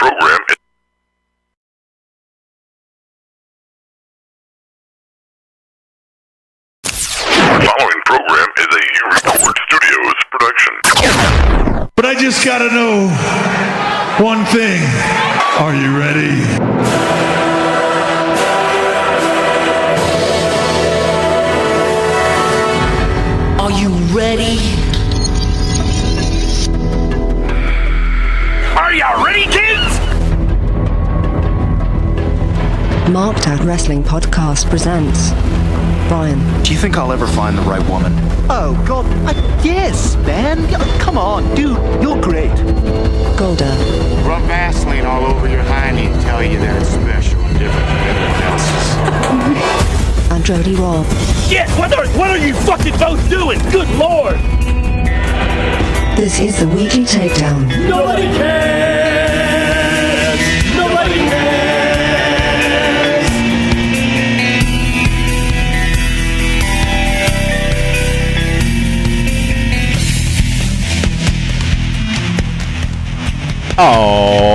program is... The following program is a U-Record Studios production. But I just gotta know one thing. Are you ready? Are you ready? Are you ready, kids? Marked Out Wrestling Podcast presents Brian. Do you think I'll ever find the right woman? Oh, God. Yes, man. Come on, dude. You're great. Golda. Rub Vaseline all over your hiney and tell you that it's special and different from everyone else's. And Jody Robb. Shit! What are you fucking both doing? Good Lord! This is the Weekly Takedown. Nobody cares! Nobody cares!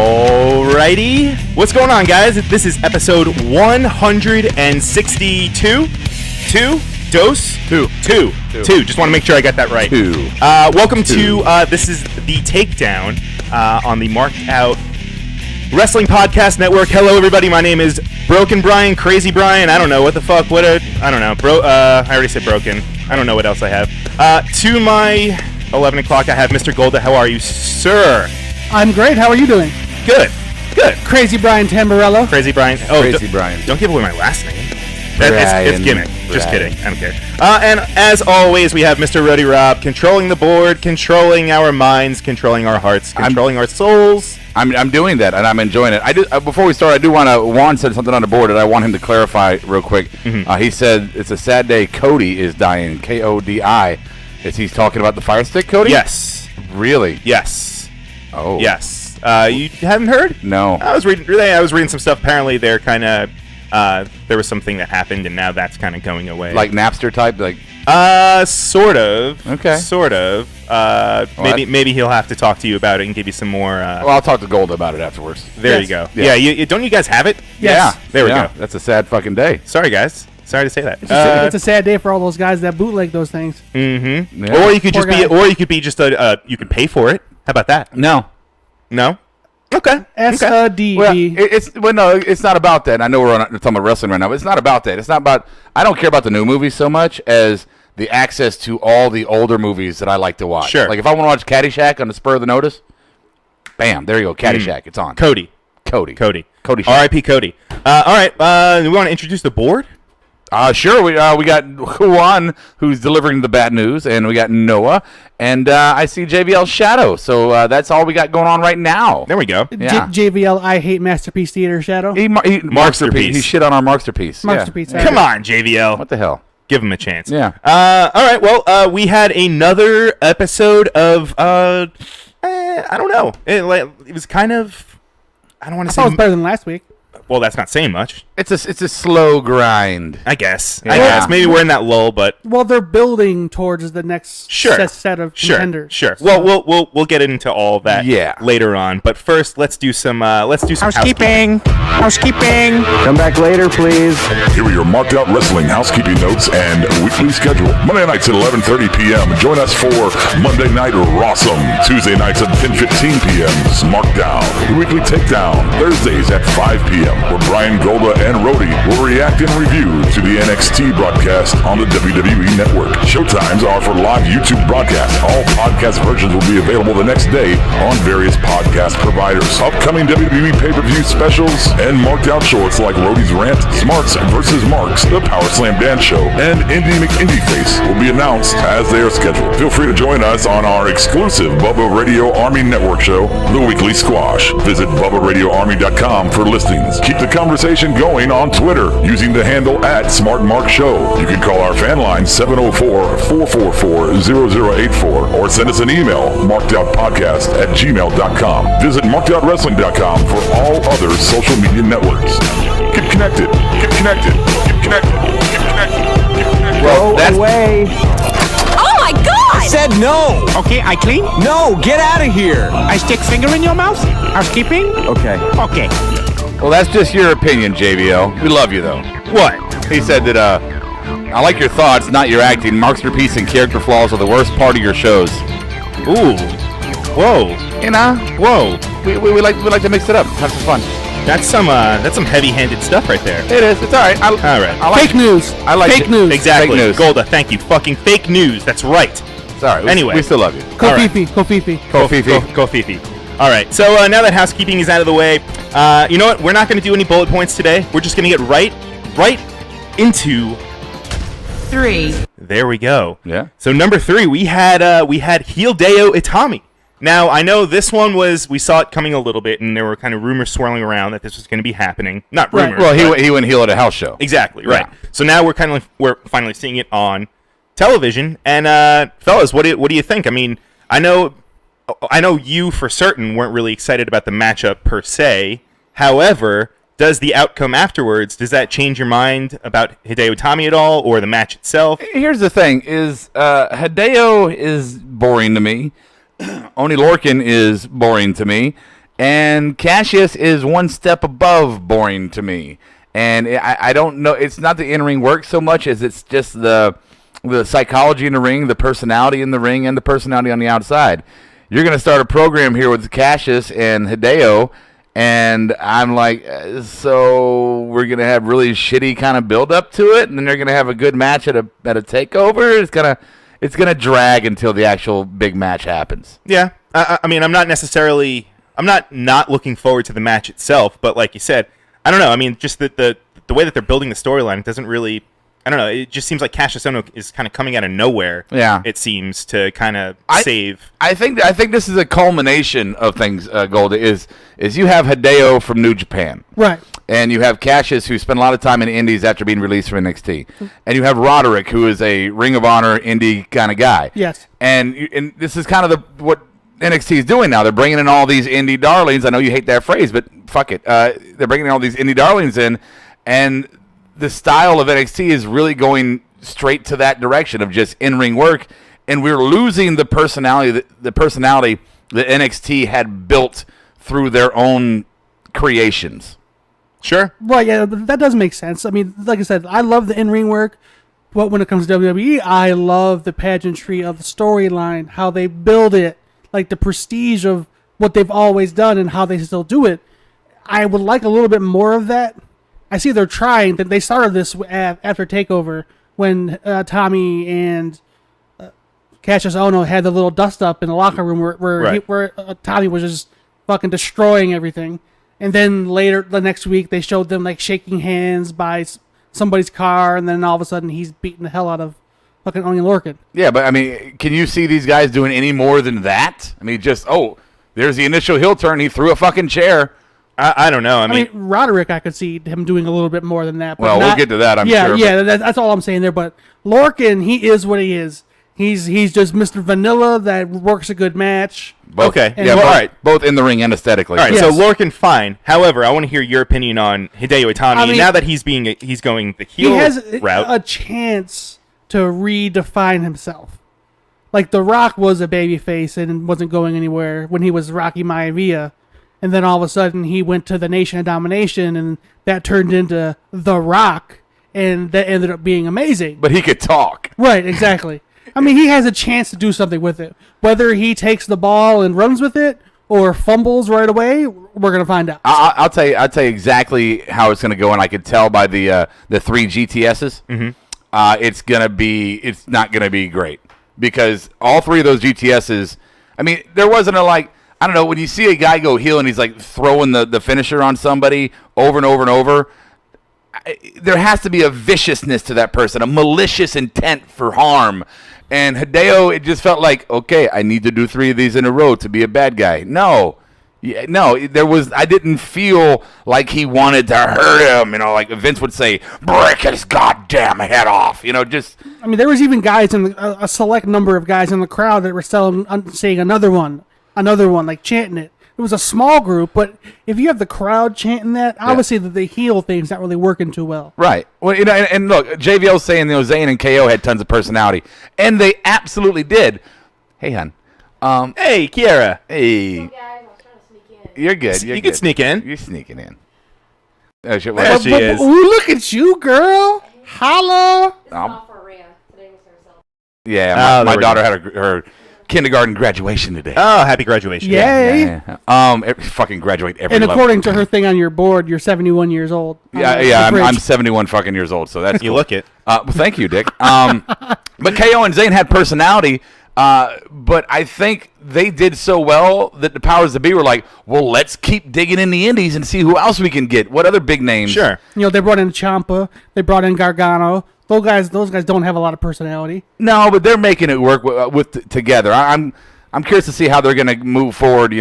Alrighty. What's going on, guys? This is episode 162. Two. Just want to make sure I got that right. Welcome to this is the Takedown on the Marked Out Wrestling Podcast Network. Hello, everybody. My name is Broken Brian, Crazy Brian. I don't know what the fuck. I don't know. I already said broken. I don't know what else I have. To my 11 o'clock, I have Mr. Golda. How are you, sir? I'm great. How are you doing? Good. Crazy Brian Tamborello. Crazy Brian. Oh, Crazy Brian. Don't give away my last name. It's gimmick. Just kidding. I don't care. And as always, we have Mr. Rody Robb controlling the board, controlling our minds, controlling our hearts, controlling our souls. I'm doing that, and I'm enjoying it. Before we start, I do want to... Juan said something on the board that I want him to clarify real quick. Mm-hmm. He said it's a sad day. Cody is dying. K-O-D-I. Is he talking about the Fire Stick, Cody? Yes. Really? Yes. Oh. Yes. You haven't heard? No. I was reading some stuff. Apparently, they're kind of... there was something that happened, and now that's kind of going away. Like Napster type? Like. Sort of. Okay. Sort of. Maybe he'll have to talk to you about it and give you some more... well, I'll talk to Golda about it afterwards. There you go. Yeah, don't you guys have it? Yes. Yeah. There we go. That's a sad fucking day. Sorry, guys. Sorry to say that. It's a sad day for all those guys that bootleg those things. Mm-hmm. Yeah. Or you could just you could pay for it. How about that? No. Okay. S-D-B. Well, it's not about that. I know we're talking about wrestling right now, but it's not about that. It's not about... I don't care about the new movies so much as the access to all the older movies that I like to watch. Sure. Like if I want to watch Caddyshack on the spur of the notice, bam, there you go, Caddyshack. It's on. Cody. Shack. R.I.P. Cody. All right. We want to introduce the board? Sure. We got Juan, who's delivering the bad news, and we got Noah, and I see JVL's shadow. So that's all we got going on right now. There we go. Yeah. JVL, I hate Masterpiece Theater shadow. Marksterpiece. He shit on our Marksterpiece. Marksterpiece. Yeah. Come on, JVL. What the hell? Give him a chance. Yeah. All right. Well, we had another episode of I don't know. It was kind of... I don't want to say... It was better than last week. Well, that's not saying much. It's a slow grind. I guess. Yeah. Maybe we're in that lull, but well, they're building towards the next set of contenders. Sure. So. Well, we'll get into all that later on. But first, let's do some Housekeeping. Come back later, please. Here are your Marked Out Wrestling housekeeping notes and weekly schedule. Monday nights at 11:30 p.m. Join us for Monday Night Rawsome. Tuesday nights at 10:15 p.m. Smarkdown. The weekly Takedown. Thursdays at 5 p.m. where Brian, Golda, and Rody will react and review to the NXT broadcast on the WWE Network. Showtimes are for live YouTube broadcasts. All podcast versions will be available the next day on various podcast providers. Upcoming WWE pay-per-view specials and marked out shorts like Rody's Rant, Smarts vs. Marks, the Power Slam Dance Show, and Indie McIndieface will be announced as they are scheduled. Feel free to join us on our exclusive Bubba Radio Army Network show, The Weekly Squash. Visit BubbaRadioArmy.com for listings. Keep the conversation going on Twitter using the handle @SmartMarkShow. You can call our fan line 704-444-0084 or send us an email, markedoutpodcast@gmail.com. Visit markedoutwrestling.com for all other social media networks. Get connected. Well, that's... away. Oh my God! I said no. Okay, I clean? No, get out of here. I stick finger in your mouth? Housekeeping? Okay. Okay. Well, that's just your opinion, JBL. We love you, though. What? He said that, I like your thoughts, not your acting. Masterpiece and character flaws are the worst part of your shows. Ooh. Whoa. You know? Whoa. We like to mix it up. Have some fun. That's some heavy-handed stuff right there. It is. It's all right. All right. I like fake news. I like fake news. Exactly. Fake news. Golda, thank you. Fucking fake news. That's right. Sorry. Anyway. We still love you. Kofifi. Kofifi. Kofifi. Go Fifi. All right. So now that housekeeping is out of the way, you know what? We're not going to do any bullet points today. We're just going to get right into 3. There we go. Yeah. So number 3, we had Hideo Itami. Now, I know this one we saw it coming a little bit, and there were kind of rumors swirling around that this was going to be happening. Not rumors. Well, he went heel at a house show. Exactly, right. Yeah. So now we're finally seeing it on television. And fellas, what do you think? I mean, I know you for certain weren't really excited about the matchup per se. However, does the outcome afterwards, does that change your mind about Hideo Itami at all, or the match itself? Here's the thing: is Hideo is boring to me. Oni Lorcan is boring to me, and Cassius is one step above boring to me. And I don't know. It's not the in-ring work so much as it's just the psychology in the ring, the personality in the ring, and the personality on the outside. You're going to start a program here with Cassius and Hideo, and I'm like, so we're going to have really shitty kind of build-up to it, and then they're going to have a good match at a takeover. It's gonna drag until the actual big match happens. Yeah, I mean, I'm not looking forward to the match itself, but like you said, I don't know. I mean, just the way that they're building the storyline, it doesn't really. I don't know. It just seems like Cassius Ohno is kind of coming out of nowhere. Yeah, it seems to kind of save. I think this is a culmination of things. Golda is you have Hideo from New Japan, right? And you have Cassius, who spent a lot of time in the Indies after being released from NXT. And you have Roderick, who is a Ring of Honor indie kind of guy. Yes. And this is kind of what NXT is doing now. They're bringing in all these indie darlings. I know you hate that phrase, but fuck it. They're bringing in all these indie darlings in, and the style of NXT is really going straight to that direction of just in-ring work, and we're losing the personality that NXT had built through their own creations. Sure. Right, yeah, but that does make sense. I mean, like I said, I love the in-ring work, but when it comes to WWE, I love the pageantry of the storyline, how they build it, like the prestige of what they've always done and how they still do it. I would like a little bit more of that. I see they're trying. They started this after TakeOver when Tommy and Cassius Ohno had the little dust-up in the locker room where Tommy was just fucking destroying everything. And then later, the next week, they showed them like shaking hands by somebody's car, and then all of a sudden, he's beating the hell out of fucking Oni Lorcan. Yeah, but I mean, can you see these guys doing any more than that? I mean, there's the initial heel turn. He threw a fucking chair. I don't know. I mean, Roderick, I could see him doing a little bit more than that. But we'll get to that. I'm sure. Yeah, that's all I'm saying there. But Lorcan, he is what he is. He's just Mr. Vanilla that works a good match. Okay. Yeah, all right. Both in the ring and aesthetically. All right, so Lorcan, fine. However, I want to hear your opinion on Hideo Itami. Now that he's going the heel route. He has a chance to redefine himself. Like, The Rock was a babyface and wasn't going anywhere when he was Rocky Maivia. And then all of a sudden, he went to the Nation of Domination, and that turned into The Rock, and that ended up being amazing. But he could talk. Right, exactly. I mean, he has a chance to do something with it. Whether he takes the ball and runs with it or fumbles right away, we're going to find out. I'll tell you exactly how it's going to go, and I could tell by the 3 GTSs. Mm-hmm. It's not going to be great because all 3 of those GTSs. I mean, there wasn't I don't know, when you see a guy go heel and he's like throwing the finisher on somebody over and over and over. There has to be a viciousness to that person, a malicious intent for harm. And Hideo, it just felt like, okay, I need to do 3 of these in a row to be a bad guy. No, I didn't feel like he wanted to hurt him. Like Vince would say, break his goddamn head off. I mean, there was even guys a select number of guys in the crowd that were saying another one, like chanting it. it was a small group, but if you have the crowd chanting that, obviously the heel thing's not really working too well. Right. Well, and look, JVL's saying Zayn and KO had tons of personality, and they absolutely did. Hey, hon. Hey, Kiara. Hey. You're good. You can sneak in. You're sneaking in. Oh, shit, there she is. Ooh, look at you, girl. Holla. Yeah, my daughter had her kindergarten graduation today. Oh, happy graduation. Yay. Yeah. Fucking graduate every And level. according to her thing on your board, you're 71 years old. Yeah, I'm 71 fucking years old, so that's You cool. look it. Well, thank you, Dick. But KO and Zayn had personality, but I think they did so well that the powers that be were like, well, let's keep digging in the indies and see who else we can get. What other big names? Sure. They brought in Ciampa. They brought in Gargano. Those guys don't have a lot of personality. No, but they're making it work with together. I'm curious to see how they're going to move forward.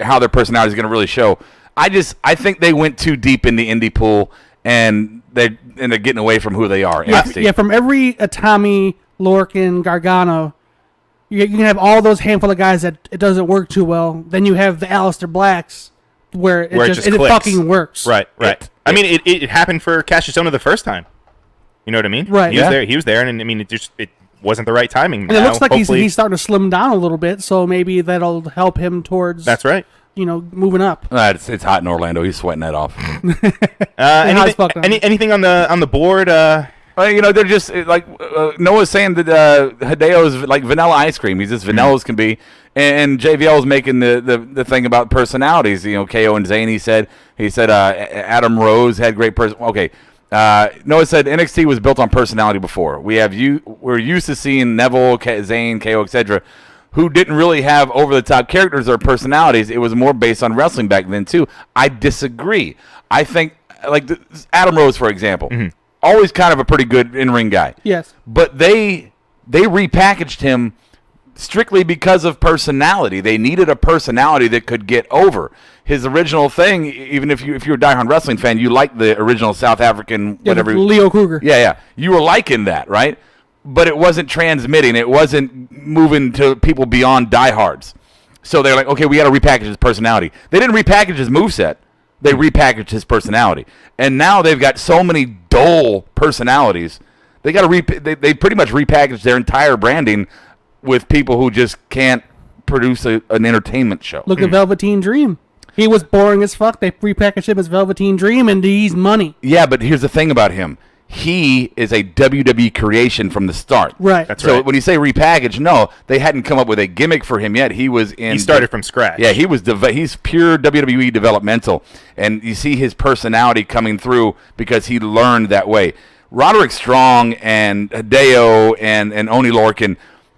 How their personality is going to really show. I think they went too deep in the indie pool, and they're getting away from who they are. Yeah, from every Tommy, Lorcan, Gargano, you can have all those handful of guys that it doesn't work too well. Then you have the Aleister Blacks, where it fucking works. Right. I mean, it happened for Cassius Ohno the first time. You know what I mean? Right. He was there, and I mean, it wasn't the right timing. And it looks like he's starting to slim down a little bit, so maybe that'll help him towards. That's right. Moving up. It's hot in Orlando. He's sweating that off. Anything on the board? They're just like Noah's saying that Hideo is like vanilla ice cream. He's as vanilla as can be. And JVL is making the thing about personalities. KO and Zayn. He said Adam Rose had great Okay. Noah said NXT was built on personality before. We're used to seeing Neville, Zayn, KO, etc., who didn't really have over-the-top characters or personalities. It was more based on wrestling back then, too. I disagree. I think, like Adam Rose, for example, always kind of a pretty good in-ring guy. Yes. But they repackaged him strictly because of personality. They needed a personality that could get over. His original thing, even if you're a diehard wrestling fan, you like the original South African whatever. Leo Kruger. Yeah. You were liking that, right? But it wasn't transmitting. It wasn't moving to people beyond diehards. So they're like, okay, we got to repackage his personality. They didn't repackage his moveset. They repackaged his personality. And now they've got so many dull personalities. They got to they pretty much repackaged their entire branding with people who just can't produce an entertainment show. Look at Velveteen Dream. He was boring as fuck. They repackaged him as Velveteen Dream, and he's money. Yeah, but here's the thing about him. He is a WWE creation from the start. Right. That's right. So when you say repackage, no, they hadn't come up with a gimmick for him yet. He started from scratch. Yeah, he's pure WWE developmental, and you see his personality coming through because he learned that way. Roderick Strong and Hideo and Oni Lorcan,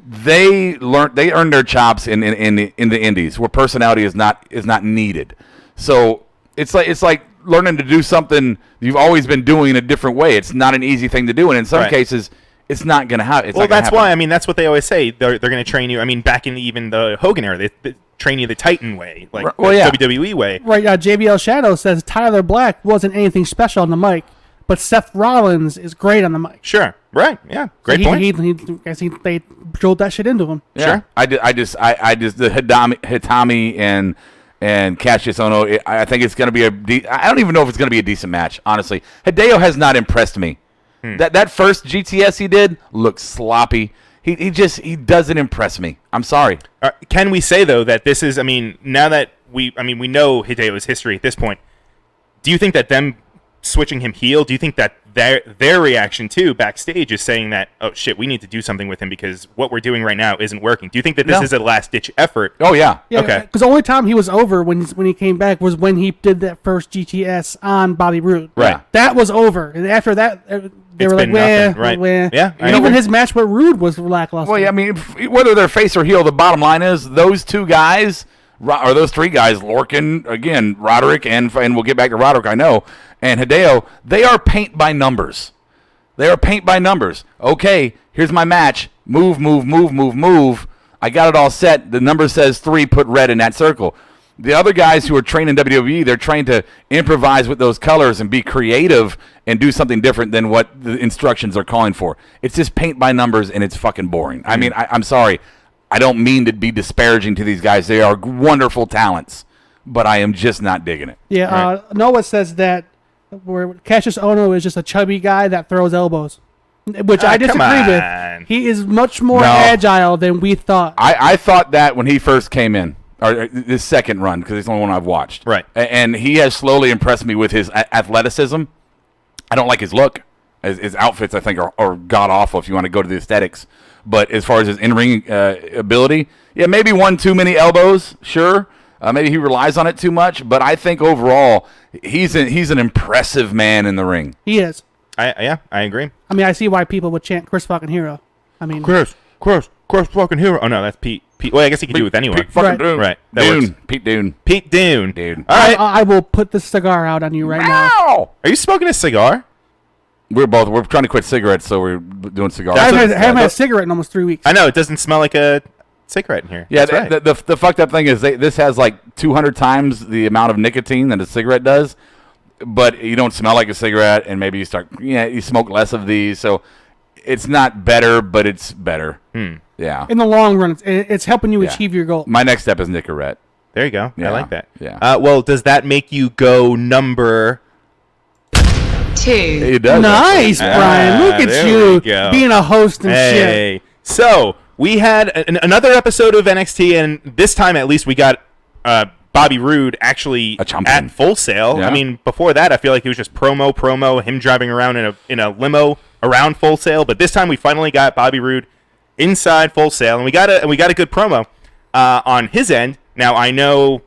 they earned their chops in the indies where personality is not needed. So it's like learning to do something you've always been doing a different way. It's not an easy thing to do, and in some cases, it's not going to happen. Well, that's why. I mean, that's what they always say. They're going to train you. I mean, back in even the Hogan era, they train you the Titan way, like the WWE way. Right. JBL Shadow says Tyler Black wasn't anything special on the mic, but Seth Rollins is great on the mic. Sure. Right. Yeah. Great point. They drilled that shit into him. Yeah. Sure. I just the Hitami and Cassius Ohno, I think it's going to be I don't even know if it's going to be a decent match, honestly. Hideo has not impressed me. That first GTS he did looked sloppy. He doesn't impress me. I'm sorry. Can we say though that this is? I mean, now that we know Hideo's history at this point. Do you think that them switching him heel? Do you think that their reaction too backstage is saying that, oh shit, we need to do something with him because what we're doing right now isn't working? Do you think that this is a last ditch effort? Oh yeah. Okay. Because the only time he was over when he came back was when he did that first GTS on Bobby Roode. Right. That was over, and after that they were like, right. Yeah. And even his match with Roode was lackluster. Well, yeah, I mean, whether they're face or heel, the bottom line is those two guys, or those three guys, Lorcan, again, Roderick, and we'll get back to Roderick, I know, and Hideo, they are paint by numbers. They are paint by numbers. Okay, here's my match. Move. I got it all set. The number says 3, put red in that circle. The other guys who are trained in WWE, they're trained to improvise with those colors and be creative and do something different than what the instructions are calling for. It's just paint by numbers, and it's fucking boring. I mean, I'm sorry. I don't mean to be disparaging to these guys. They are wonderful talents. but I am just not digging it. Yeah, Noah says that where Cassius Ohno is just a chubby guy that throws elbows, which I disagree with. He is much more agile than we thought. I thought that when he first came in, or his second run, because it's the only one I've watched. Right. And he has slowly impressed me with his athleticism. I don't like his look. His outfits, I think, are god-awful if you want to go to the aesthetics. But as far as his in-ring ability, yeah, maybe one too many elbows, sure. Maybe he relies on it too much. But I think overall, he's an impressive man in the ring. He is. I agree. I mean, I see why people would chant Chris fucking Hero. I mean, Chris fucking Hero. Oh, no, that's Pete. Well, I guess he could do it with anyone. Pete fucking Dune. Right. Pete Dune. Pete Dune. All right. I will put the cigar out on you right now. Are you smoking a cigar? We're trying to quit cigarettes, so we're doing cigars. I haven't had a cigarette in almost 3 weeks. I know. It doesn't smell like a cigarette in here. Yeah, That's right. the fucked up thing is this has like 200 times the amount of nicotine that a cigarette does, but you don't smell like a cigarette, and maybe you smoke less of these, so it's not better, but it's better. Yeah. In the long run, it's helping you achieve your goal. My next step is Nicorette. There you go. Yeah. I like that. Yeah. Well, does that make you go number 2? It does. Nice, Brian. Look at you being a host and shit. So we had another episode of NXT, and this time at least we got Bobby Roode actually at Full Sail. Yeah. I mean, before that, I feel like it was just promo, him driving around in a limo around Full Sail. But this time we finally got Bobby Roode inside Full Sail, and we got a good promo on his end. Now I know.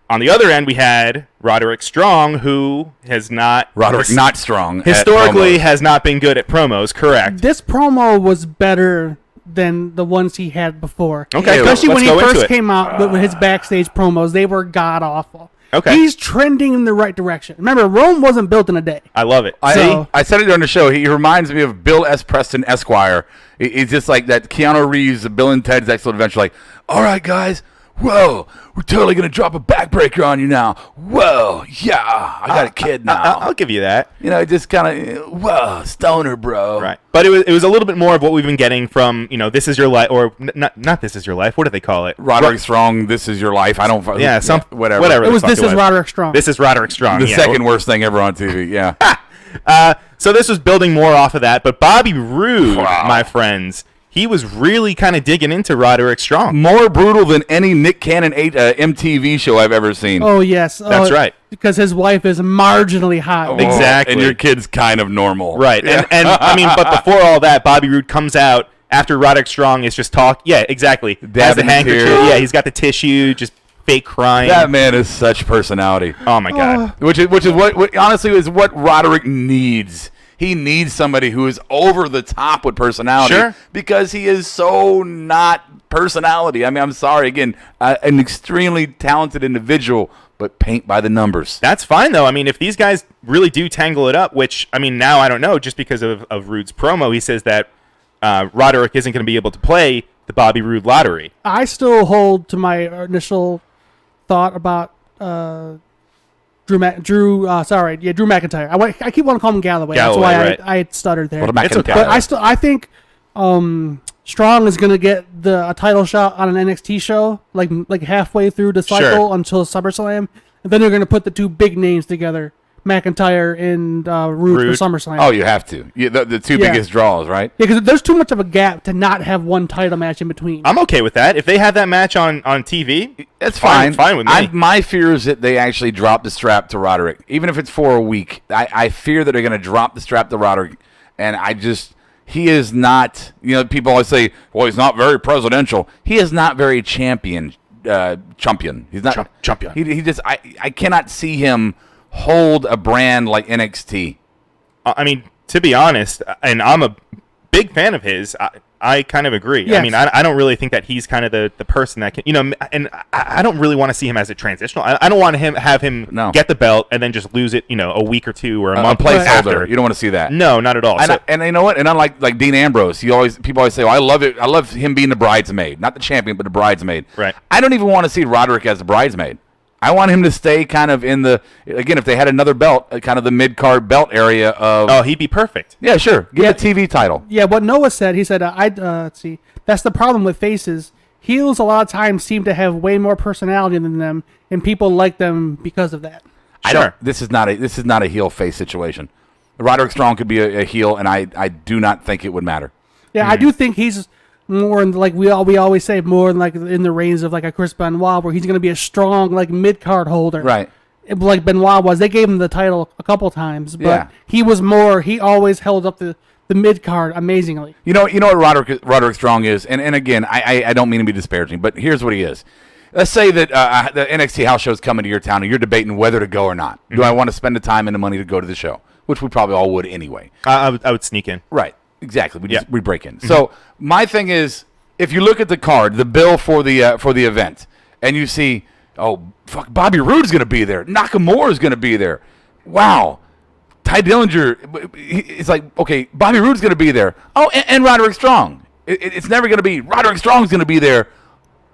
On the other end, we had Roderick Strong, who has not... not strong. Historically has not been good at promos, correct. This promo was better than the ones he had before. Okay, especially when he first came out with his backstage promos. They were god-awful. Okay. He's trending in the right direction. Remember, Rome wasn't built in a day. I love it. I said it during the show. He reminds me of Bill S. Preston Esquire. He's just like that Keanu Reeves, Bill and Ted's Excellent Adventure. Like, all right, guys... Whoa, we're totally going to drop a backbreaker on you now. Whoa, yeah, I got a kid now. I'll give you that. Just kind of, whoa, stoner, bro. Right. But it was a little bit more of what we've been getting from, This Is Your Life, or not This Is Your Life. What do they call it? Roderick Strong, This Is Your Life. I don't... Yeah, whatever. It was This Is Roderick Strong. This is Roderick Strong. The second worst thing ever on TV, yeah. So this was building more off of that. But Bobby Roode, my friends... He was really kind of digging into Roderick Strong. More brutal than any Nick Cannon MTV show I've ever seen. Oh, yes. That's right. Because his wife is marginally hot. Exactly. And your kid's kind of normal. Right. Yeah. And I mean, but before all that, Bobby Roode comes out after Roderick Strong is just talk. Yeah, exactly. Has the handkerchief. Yeah, he's got the tissue, just fake crying. That man is such personality. Oh, my God. Which is what honestly is what Roderick needs. He needs somebody who is over the top with personality. Sure. Because he is so not personality. I mean, I'm sorry. Again, an extremely talented individual, but paint by the numbers. That's fine, though. I mean, if these guys really do tangle it up, which, I mean, now I don't know, just because of Roode's promo, he says that Roderick isn't going to be able to play the Bobby Roode lottery. I still hold to my initial thought about... Drew McIntyre. I keep wanting to call him Galloway. That's why right. I stuttered there. It's okay. But I think Strong is gonna get a title shot on an NXT show, like halfway through the cycle until SummerSlam, and then they're gonna put the two big names together, McIntyre and Roode for SummerSlam. Oh, you have to. The two biggest draws, right? Yeah, because there's too much of a gap to not have one title match in between. I'm okay with that. If they have that match on TV, it's fine. Fine with me. My fear is that they actually drop the strap to Roderick, even if it's for a week. I fear that they're going to drop the strap to Roderick, and he is not. People always say, "Well, he's not very presidential." He is not very champion. He's not champion. He just. I cannot see him hold a brand like NXT. I mean, to be honest, and I'm a big fan of his, I kind of agree. Yes. I mean, I don't really think that he's kind of the person that can, and I don't really want to see him as a transitional. I don't want to have him get the belt and then just lose it, a week or two or a month after. You don't want to see that. No, not at all. And you know what? And unlike Dean Ambrose, people always say, "Oh, I love it. I love him being the bridesmaid, not the champion, but the bridesmaid." Right. I don't even want to see Roderick as the bridesmaid. I want him to stay kind of in again, if they had another belt, kind of the mid-card belt area of... Oh, he'd be perfect. Yeah, sure. Get the TV title. Yeah, what Noah said, he said, let's see, that's the problem with faces. heels a lot of times seem to have way more personality than them, and people like them because of that. This is not a heel face situation. Roderick Strong could be a heel, and I do not think it would matter. Yeah, I do think he's more in, like we always say, more in, like in the reins of like a Chris Benoit, where he's going to be a strong like mid card holder, right? Like Benoit was. They gave him the title a couple times, but he was more. He always held up the mid card amazingly. You know what Roderick Strong is, and again, I don't mean to be disparaging, but here's what he is. Let's say that the NXT house show is coming to your town, and you're debating whether to go or not. Do I want to spend the time and the money to go to the show? Which we probably all would anyway. I would sneak in. Right. Exactly. We break in. So my thing is, if you look at the card, the bill for the event, and you see, oh fuck, Bobby Roode's going to be there, Nakamura's going to be there. Wow. Ty Dillinger, it's like, okay, Bobby Roode's going to be there. Oh, and Roderick Strong. It's never going to be Roderick Strong's going to be there.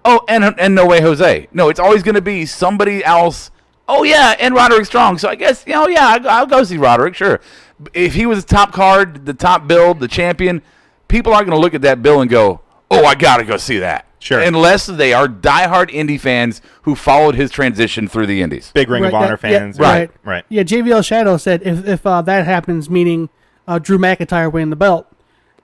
Oh, and No Way Jose. No, it's always going to be somebody else. Oh yeah, and Roderick Strong. So I guess I'll go see Roderick. Sure. If he was the top card, the top build, the champion, people aren't going to look at that bill and go, "Oh, I got to go see that." Sure. Unless they are diehard indie fans who followed his transition through the indies. Big Ring of Honor fans. Yeah, right. Yeah, JVL Shadow said if that happens, meaning Drew McIntyre winning the belt,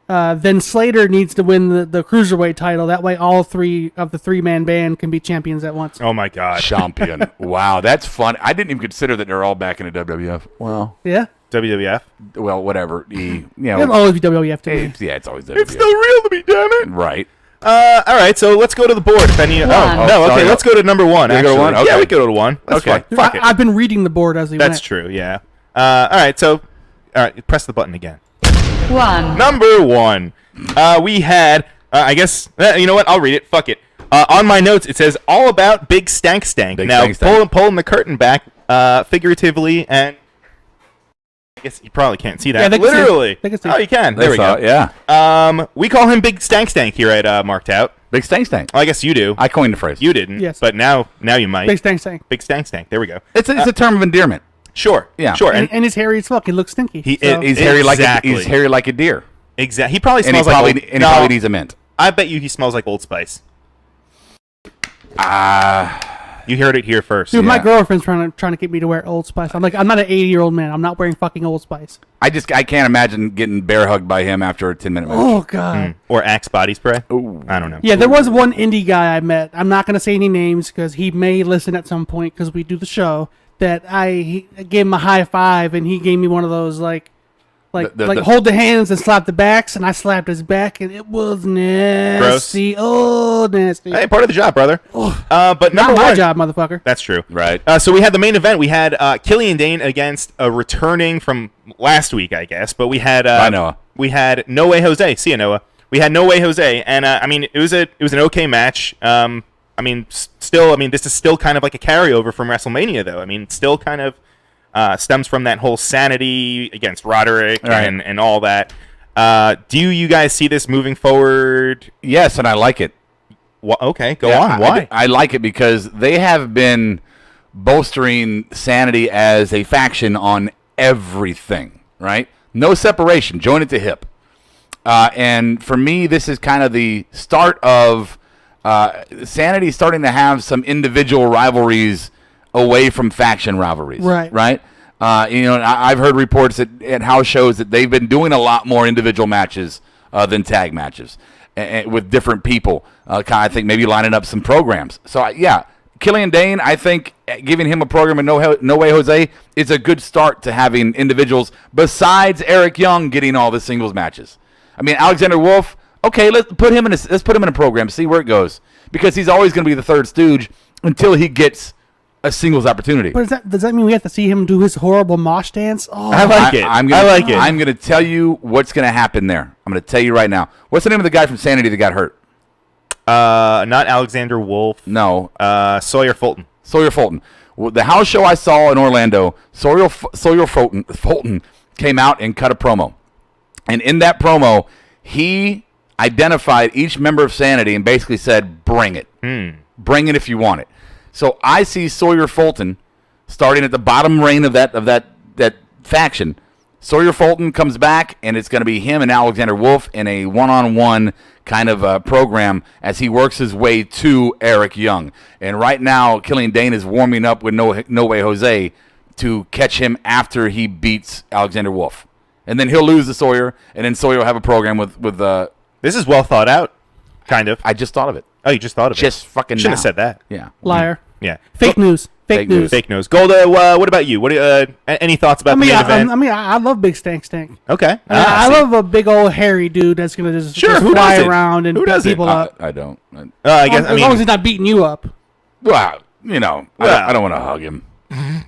then Slater needs to win the Cruiserweight title. That way all three of the three-man band can be champions at once. Oh, my God. Champion. Wow, that's fun. I didn't even consider that they're all back in the WWF. Well, yeah. WWF? Well, whatever. It'll always be WWF to me. Yeah, it's always WWF. It's still real to me, damn it. Right. All right, so let's go to the board. If any, let's go to number one. Go to one? Okay. Yeah, we go to one. That's fine. Fuck it. I've been reading the board as we went. That's true, yeah. All right, so press the button again. 1. Number 1. We had, I guess, you know what? I'll read it. Fuck it. On my notes, it says, all about Big Stank. Now, pulling the curtain back figuratively, and I guess you probably can't see that. Yeah, literally. Oh, you can. There we go. Yeah. We call him Big Stank here at Marked Out. Big Stank. Well, I guess you do. I coined the phrase. You didn't. Yes. But now you might. Big Stank. Big Stank. There we go. It's a term of endearment. Sure. Yeah. Sure. And he's hairy as fuck. He looks stinky. He's hairy like a deer. Exactly. He probably And smells he probably needs a mint. I bet you he smells like Old Spice. You heard it here first. Dude, my girlfriend's trying to get me to wear Old Spice. I'm like, I'm not an 80-year-old man. I'm not wearing fucking Old Spice. I can't imagine getting bear hugged by him after a 10-minute match. Oh god. Or Axe body spray. Ooh. I don't know. Yeah, there was one indie guy I met. I'm not gonna say any names because he may listen at some point because we do the show. That I gave him a high five and he gave me one of those like hold the hands and slap the backs, and I slapped his back and it was nasty. Gross. Oh, nasty. Hey, part of the job, brother. But not my one, job, motherfucker. That's true. Right. So we had the main event. We had Killian Dane against a returning from last week, I guess. But we had Noah. We had No Way Jose. See ya, Noah. We had No Way Jose, and I mean it was an okay match. I mean, this is still kind of like a carryover from WrestleMania, though. I mean, still kind of stems from that whole sanity against Roderick and all that. Do you guys see this moving forward? Yes, and I like it. Well, okay, go on. Why? I like it because they have been bolstering sanity as a faction on everything, right? No separation, join at the hip. And for me, this is kind of the start of sanity starting to have some individual rivalries away from faction rivalries. Right? I've heard reports at house shows that they've been doing a lot more individual matches than tag matches with different people. I think maybe lining up some programs. So, Killian Dane, I think giving him a program in No Way Jose is a good start to having individuals besides Eric Young getting all the singles matches. I mean, Alexander Wolf, okay, let's put him in a program, see where it goes, because he's always going to be the third stooge until he gets a singles opportunity. But does that mean we have to see him do his horrible mosh dance? Oh, I like it. I'm going to tell you what's going to happen there. I'm going to tell you right now. What's the name of the guy from Sanity that got hurt? Not Alexander Wolf. No. Sawyer Fulton. Well, the house show I saw in Orlando, Sawyer Fulton came out and cut a promo. And in that promo, he identified each member of Sanity and basically said, bring it. Bring it if you want it. So I see Sawyer Fulton starting at the bottom reign of that faction, Sawyer Fulton comes back, and it's going to be him and Alexander Wolf in a one-on-one kind of program as he works his way to Eric Young. And right now, Killian Dane is warming up with No Way Jose to catch him after he beats Alexander Wolf. And then he'll lose to Sawyer, and then Sawyer will have a program with This is well thought out, kind of. I just thought of it. Oh, you just thought of it? Just fucking Shouldn't have said that. Yeah. Liar. Yeah. Fake news. Fake news. Fake news. Golda, what about you? What? Any thoughts about the main event? I love Big Stank. Okay. I love a big old hairy dude that's gonna just who fly doesn't? around and Who beat doesn't? people up. I don't. I guess. As long as he's not beating you up. Well, I don't want to hug him.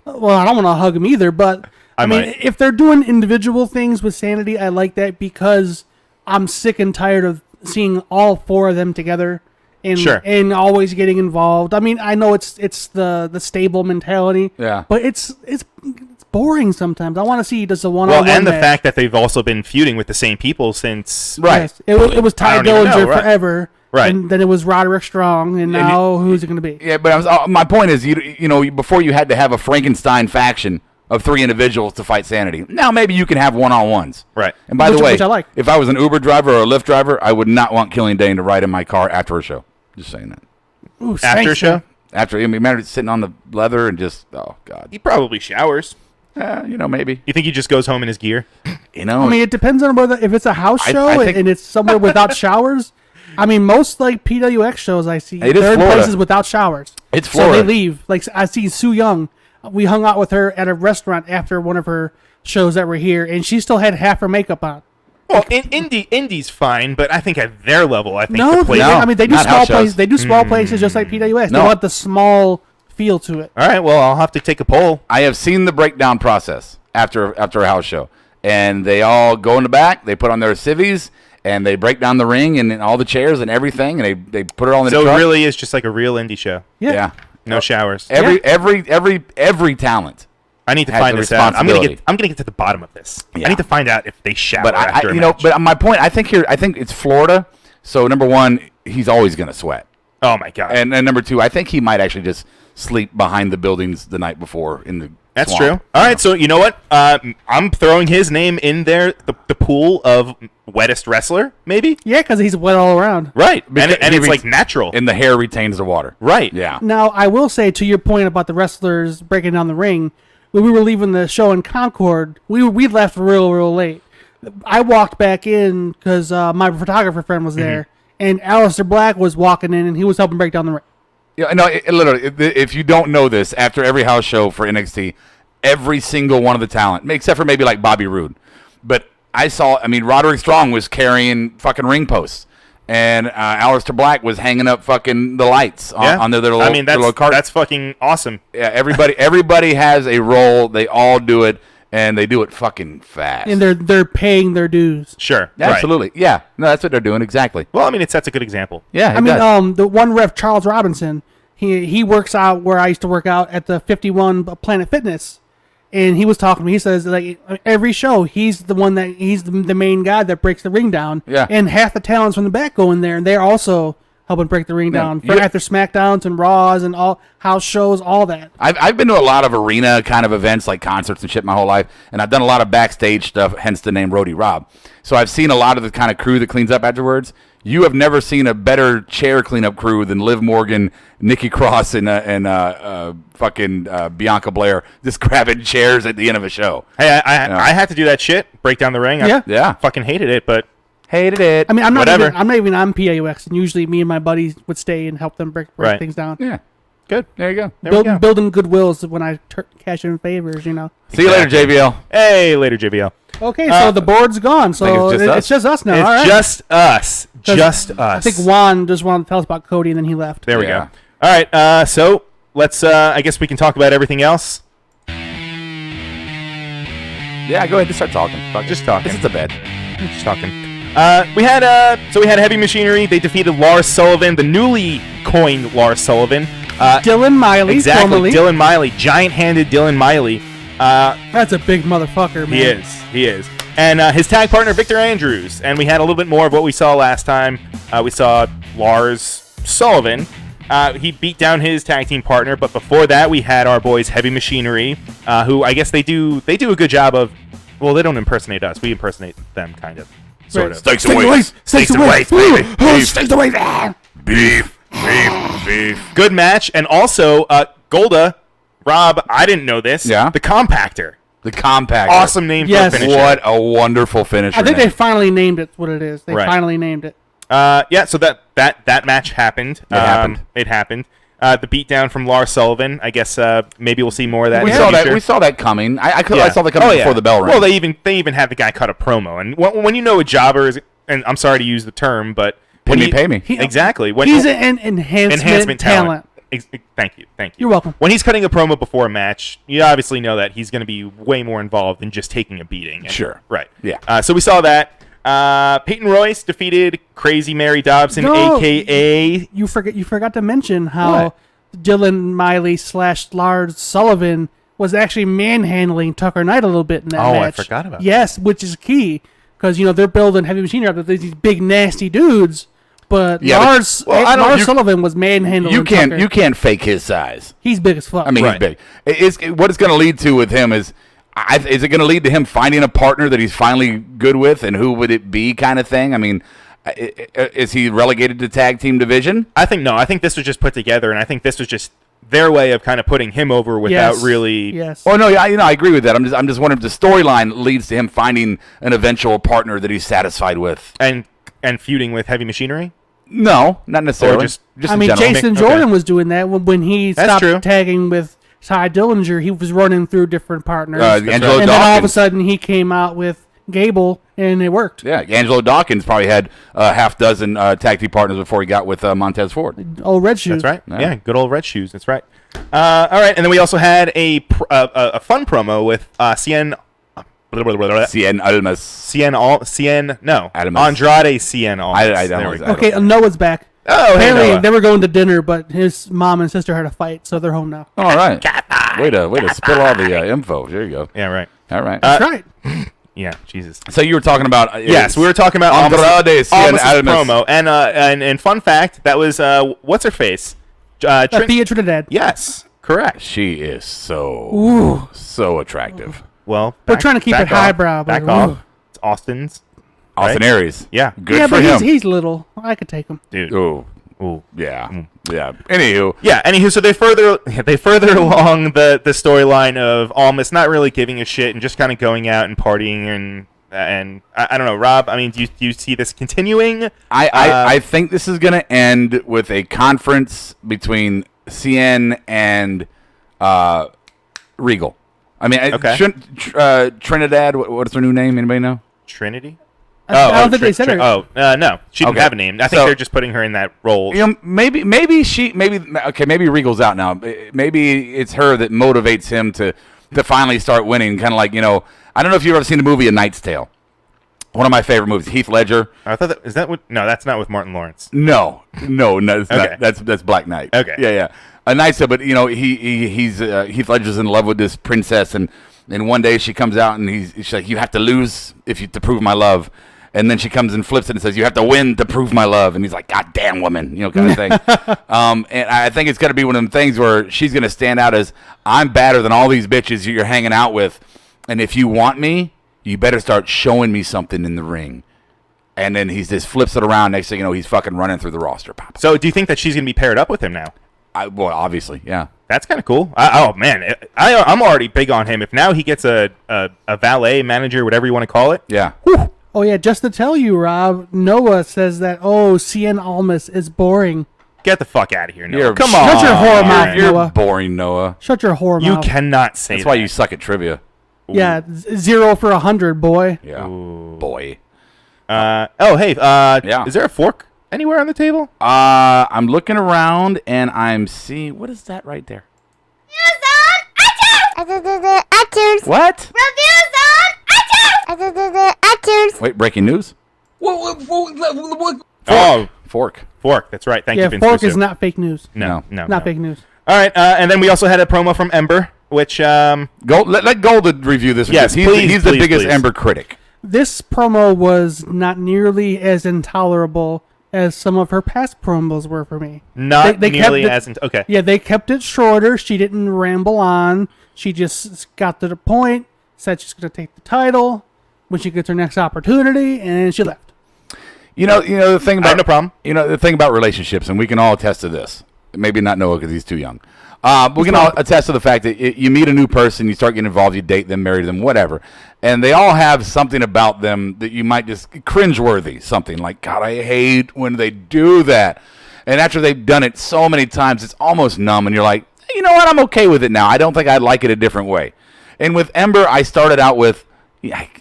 Well, I don't want to hug him either, but I mean, might. if they're doing individual things with Sanity, I like that because I'm sick and tired of seeing all four of them together and always getting involved. I mean, I know it's the stable mentality, but it's boring sometimes. I want to see does the one-on-one and the match. fact that they've also been feuding with the same people since Yes. It was Ty Dillinger forever. Right. And then it was Roderick Strong, and now who's it going to be? Yeah, but my point is, before you had to have a Frankenstein faction of 3 individuals to fight Sanity. Now maybe you can have one-on-ones. Right. And by the way, which I like. If I was an Uber driver or a Lyft driver, I would not want Killian Dane to ride in my car after a show. Just saying that. Ooh, after a show? After, imagine sitting on the leather and just, oh, God. He probably showers. Maybe. You think he just goes home in his gear? I mean, it depends on whether if it's a house show I think, and it's somewhere without showers. I mean, most like PWX shows I see, it they're in Florida. places without showers. It's Florida. So they leave. Like I see Sue Young. We hung out with her at a restaurant after one of her shows that were here, and she still had half her makeup on. Well, Indie's fine, but I think at their level, I think they do small places. They do small places just like PWX. They want the small feel to it. All right, well, I'll have to take a poll. I have seen the breakdown process after a house show, and they all go in the back. They put on their civvies, and they break down the ring and all the chairs and everything, and they put it all in the truck. So it really is just like a real indie show. Yeah. No showers. Every talent. I need to find this out. I'm gonna get to the bottom of this. Yeah. I need to find out if they shower But after a match. But my point, I think it's Florida. So number one, he's always gonna sweat. Oh my God. And number two, I think he might actually just sleep behind the buildings the night before in the. That's swamp. true. All right, so you know what? I'm throwing his name in there, the pool of wettest wrestler, maybe? Yeah, because he's wet all around. Right, and it's like natural. And the hair retains the water. Right. Yeah. Now, I will say, to your point about the wrestlers breaking down the ring, when we were leaving the show in Concord, we left real late. I walked back in because my photographer friend was there, and Aleister Black was walking in, and he was helping break down the ring. Yeah, no, literally, if you don't know this, after every house show for NXT, every single one of the talent, except for maybe like Bobby Roode, but Roderick Strong was carrying fucking ring posts, and Aleister Black was hanging up fucking the lights on their little. little cart. That's fucking awesome. Yeah, everybody has a role. They all do it, and they do it fucking fast. And they're paying their dues. Sure, absolutely. Right. Yeah, no, that's what they're doing exactly. Well, I mean, it sets a good example. Yeah, the one ref Charles Robinson, he works out where I used to work out at the 51 Planet Fitness. And he was talking to me. He says, like, every show, he's the main guy that breaks the ring down. Yeah. And half the talents from the back go in there, and they're also helping break the ring down after SmackDowns and Raws and all house shows, all that. I've been to a lot of arena kind of events, like concerts and shit, my whole life, and I've done a lot of backstage stuff, hence the name Roddy Rob. So I've seen a lot of the kind of crew that cleans up afterwards. You have never seen a better chair cleanup crew than Liv Morgan, Nikki Cross, and fucking Bianca Blair just grabbing chairs at the end of a show. Hey, I had to do that shit, break down the ring. Yeah. Fucking hated it, but hated it. I mean, I'm not Whatever. even on PAUX, and usually me and my buddies would stay and help them break things down. Yeah. Good. There you go. Building goodwills when I cash in favors, you know. See you later, JBL. Hey, later, JBL. Okay, so the board's gone, so it's just us now. It's all right. just us. Just us. I think Juan just wanted to tell us about Cody, and then he left. There we go. All right, so let's, I guess we can talk about everything else. Yeah, go ahead and start talking. Just talking. This is the bed. Just talking. We had Heavy Machinery. They defeated Lars Sullivan, the newly coined Lars Sullivan. Dylan Miley, exactly. formerly. Dylan Miley, giant-handed Dylan Miley. That's a big motherfucker, man. He is. And his tag partner, Victor Andrews. And we had a little bit more of what we saw last time. We saw Lars Sullivan. He beat down his tag team partner, but before that, we had our boys Heavy Machinery, who I guess they do a good job of Well, they don't impersonate us. We impersonate them, kind of. Sort of. Steaks and weights. Steaks and weights, baby. Steaks and weights. Beef. Good match. And also, Golda, Rob, I didn't know this. Yeah? The Compactor. The Compactor. Awesome name for a finisher. What a wonderful finisher. I think they finally named it what it is. They Right. finally named it. Yeah, so that match happened. It happened. The beatdown from Lars Sullivan. I guess maybe we'll see more of that. We in saw the that. future. We saw that coming. I saw that coming before the bell rang. Well, they even had the guy cut a promo, and when you know a jobber is, and I'm sorry to use the term, but pay me. Exactly. He's an enhancement talent. Thank you. You're welcome. When he's cutting a promo before a match, you obviously know that he's going to be way more involved than just taking a beating. Sure. Right. Yeah. So we saw that. Peyton Royce defeated Crazy Mary Dobson, a.k.a. You forgot to mention how Dylan Miley / Lars Sullivan was actually manhandling Tucker Knight a little bit in that match. I forgot about that. Yes, which is key because they're building heavy machinery up with these big nasty dudes. But Lars Sullivan was manhandling Tucker. You can't fake his size. He's big as fuck. I mean, he's big. What it's going to lead to with him is it going to lead to him finding a partner that he's finally good with, and who would it be, kind of thing? I mean, is he relegated to tag team division? I think no. I think this was just put together, and I think this was just their way of kind of putting him over without really. Yes. Oh no, I agree with that. I'm just wondering if the storyline leads to him finding an eventual partner that he's satisfied with, and feuding with Heavy Machinery. No, not necessarily. Just I mean, Jason Jordan was doing that when he stopped tagging with Ty Dillinger. He was running through different partners, Angelo and Dawkins. then all of a sudden he came out with Gable, and it worked. Yeah, Angelo Dawkins probably had a half dozen tag team partners before he got with Montez Ford. Old Red Shoes. That's right. Yeah, good old Red Shoes. That's right. All right, and then we also had a fun promo with Cien Almas. Andrade Cien Almas. I don't know. Okay, Noah's back. Oh, apparently Noah. they were going to dinner, but his mom and sister had a fight, so they're home now. All right. Way to spill all the info. There you go. Yeah, right. All right. That's right. Yeah, Jesus. So you were talking about yes, we were talking about Andrade Cien Almas promo, and fun fact, that was what's her face, Thea Trinidad. Yes, correct. She is so attractive. Well, we're trying to keep it highbrow. Back off. It's Austin Aries. Yeah, good for but him. He's little. I could take him, dude. Ooh, yeah. Anywho, so they further along the storyline of Almas not really giving a shit and just kind of going out and partying and I don't know, Rob. I mean, do you see this continuing? I think this is going to end with a conference between Cien and Regal. I mean, Trinidad. What's her new name? Anybody know? Trinity. I don't think they said her. No, she didn't have a name. I think they're just putting her in that role. You know, maybe Regal's out now. Maybe it's her that motivates him to finally start winning. Kind of like, I don't know if you've ever seen the movie A Knight's Tale. One of my favorite movies, Heath Ledger. I thought no, that's not with Martin Lawrence. No, it's not. That's Black Knight. Okay. Yeah. A Knight's Tale, but he's Heath Ledger's in love with this princess, and one day she comes out and she's like, you have to lose to prove my love. And then she comes and flips it and says, you have to win to prove my love. And he's like, God damn, woman, kind of thing. And I think it's going to be one of them things where she's going to stand out as, I'm badder than all these bitches you're hanging out with. And if you want me, you better start showing me something in the ring. And then he just flips it around. Next thing you know, he's fucking running through the roster. So do you think that she's going to be paired up with him now? Well, obviously, yeah. That's kind of cool. Man, I'm already big on him. If now he gets a valet, manager, whatever you want to call it. Yeah. Whew. Oh, yeah, just to tell you, Rob, Noah says that, Cien Almas is boring. Get the fuck out of here, Noah. Come on. Shut your whore mouth, You're Noah. boring, Noah. Shut your whore You mouth. cannot say That's why you suck at trivia. Ooh. Yeah, 0 for 100, boy. Yeah, boy. Is there a fork anywhere on the table? I'm looking around, and I'm seeing, what is that right there? iTunes. What? Reviews on iTunes. Wait, breaking news? Fork. Fork. That's right. Thank you, Vince Fork Russo. is not fake news. No. Not fake news. All right, and then we also had a promo from Ember, which let Golden review this. Yes, he's the biggest Ember critic. This promo was not nearly as intolerable as some of her past promos were for me. Okay. Yeah, they kept it shorter. She didn't ramble on. She just got to the point, said she's going to take the title when she gets her next opportunity, and she left. The thing about no problem. The thing about relationships, and we can all attest to this. Maybe not Noah because he's too young. We can all attest to the fact that you meet a new person, you start getting involved, you date them, marry them, whatever, and they all have something about them that you might just cringeworthy. Something like, God, I hate when they do that. And after they've done it so many times, it's almost numb, and you're like, you know what? I'm okay with it now. I don't think I'd like it a different way. And with Ember, I started out with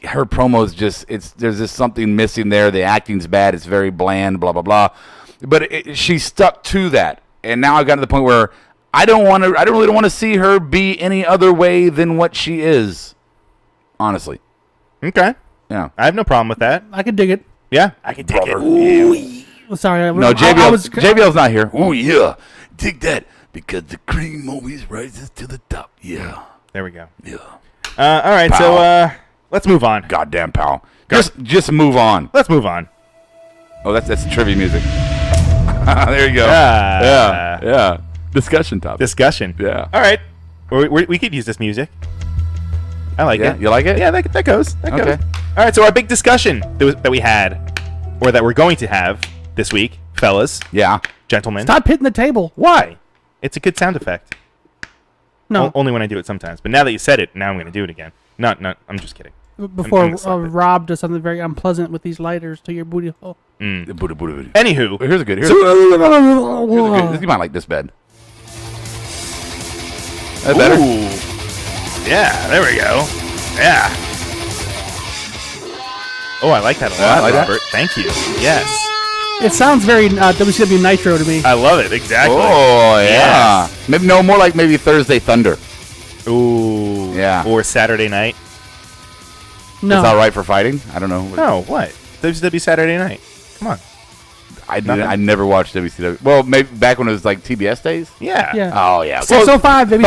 her promos there's just something missing there. The acting's bad. It's very bland, blah, blah, blah. But she stuck to that. And now I've gotten to the point where I really don't want to see her be any other way than what she is. Honestly. Okay. Yeah. I have no problem with that. I can dig it. Yeah, I can dig it. Sorry. No, JBL's not here. Oh, yeah. Dig that. Because the cream always rises to the top. Yeah. There we go. Yeah. All right, Pow. so let's move on. Goddamn, pal. Just move on. Let's move on. Oh, that's trivia music. There you go. Yeah. Discussion topic. Discussion. Yeah. All right. We could use this music. I like it. You like it? Yeah, that goes. That Okay. goes. All right, so our big discussion that we had, or that we're going to have this week, fellas. Yeah. Gentlemen. Stop hitting the table. Why? It's a good sound effect. No. Only when I do it sometimes. But now that you said it, now I'm going to do it again. No, I'm just kidding. Before Rob does something very unpleasant with these lighters to your booty hole. Anywho. Here's a good. You might like this bed. That better? Ooh. Yeah, there we go. Yeah. Oh, I like that a lot, Robert. Thank you. Yes. It sounds very WCW Nitro to me. I love it. Exactly. Oh, yeah. Yes. Maybe more like maybe Thursday Thunder. Ooh. Yeah. Or Saturday Night. No. It's all right for fighting? I don't know. No, what? WCW Saturday Night. Come on. I never watched WCW. Well, maybe back when it was like TBS days? Yeah. Oh, yeah. 605, baby.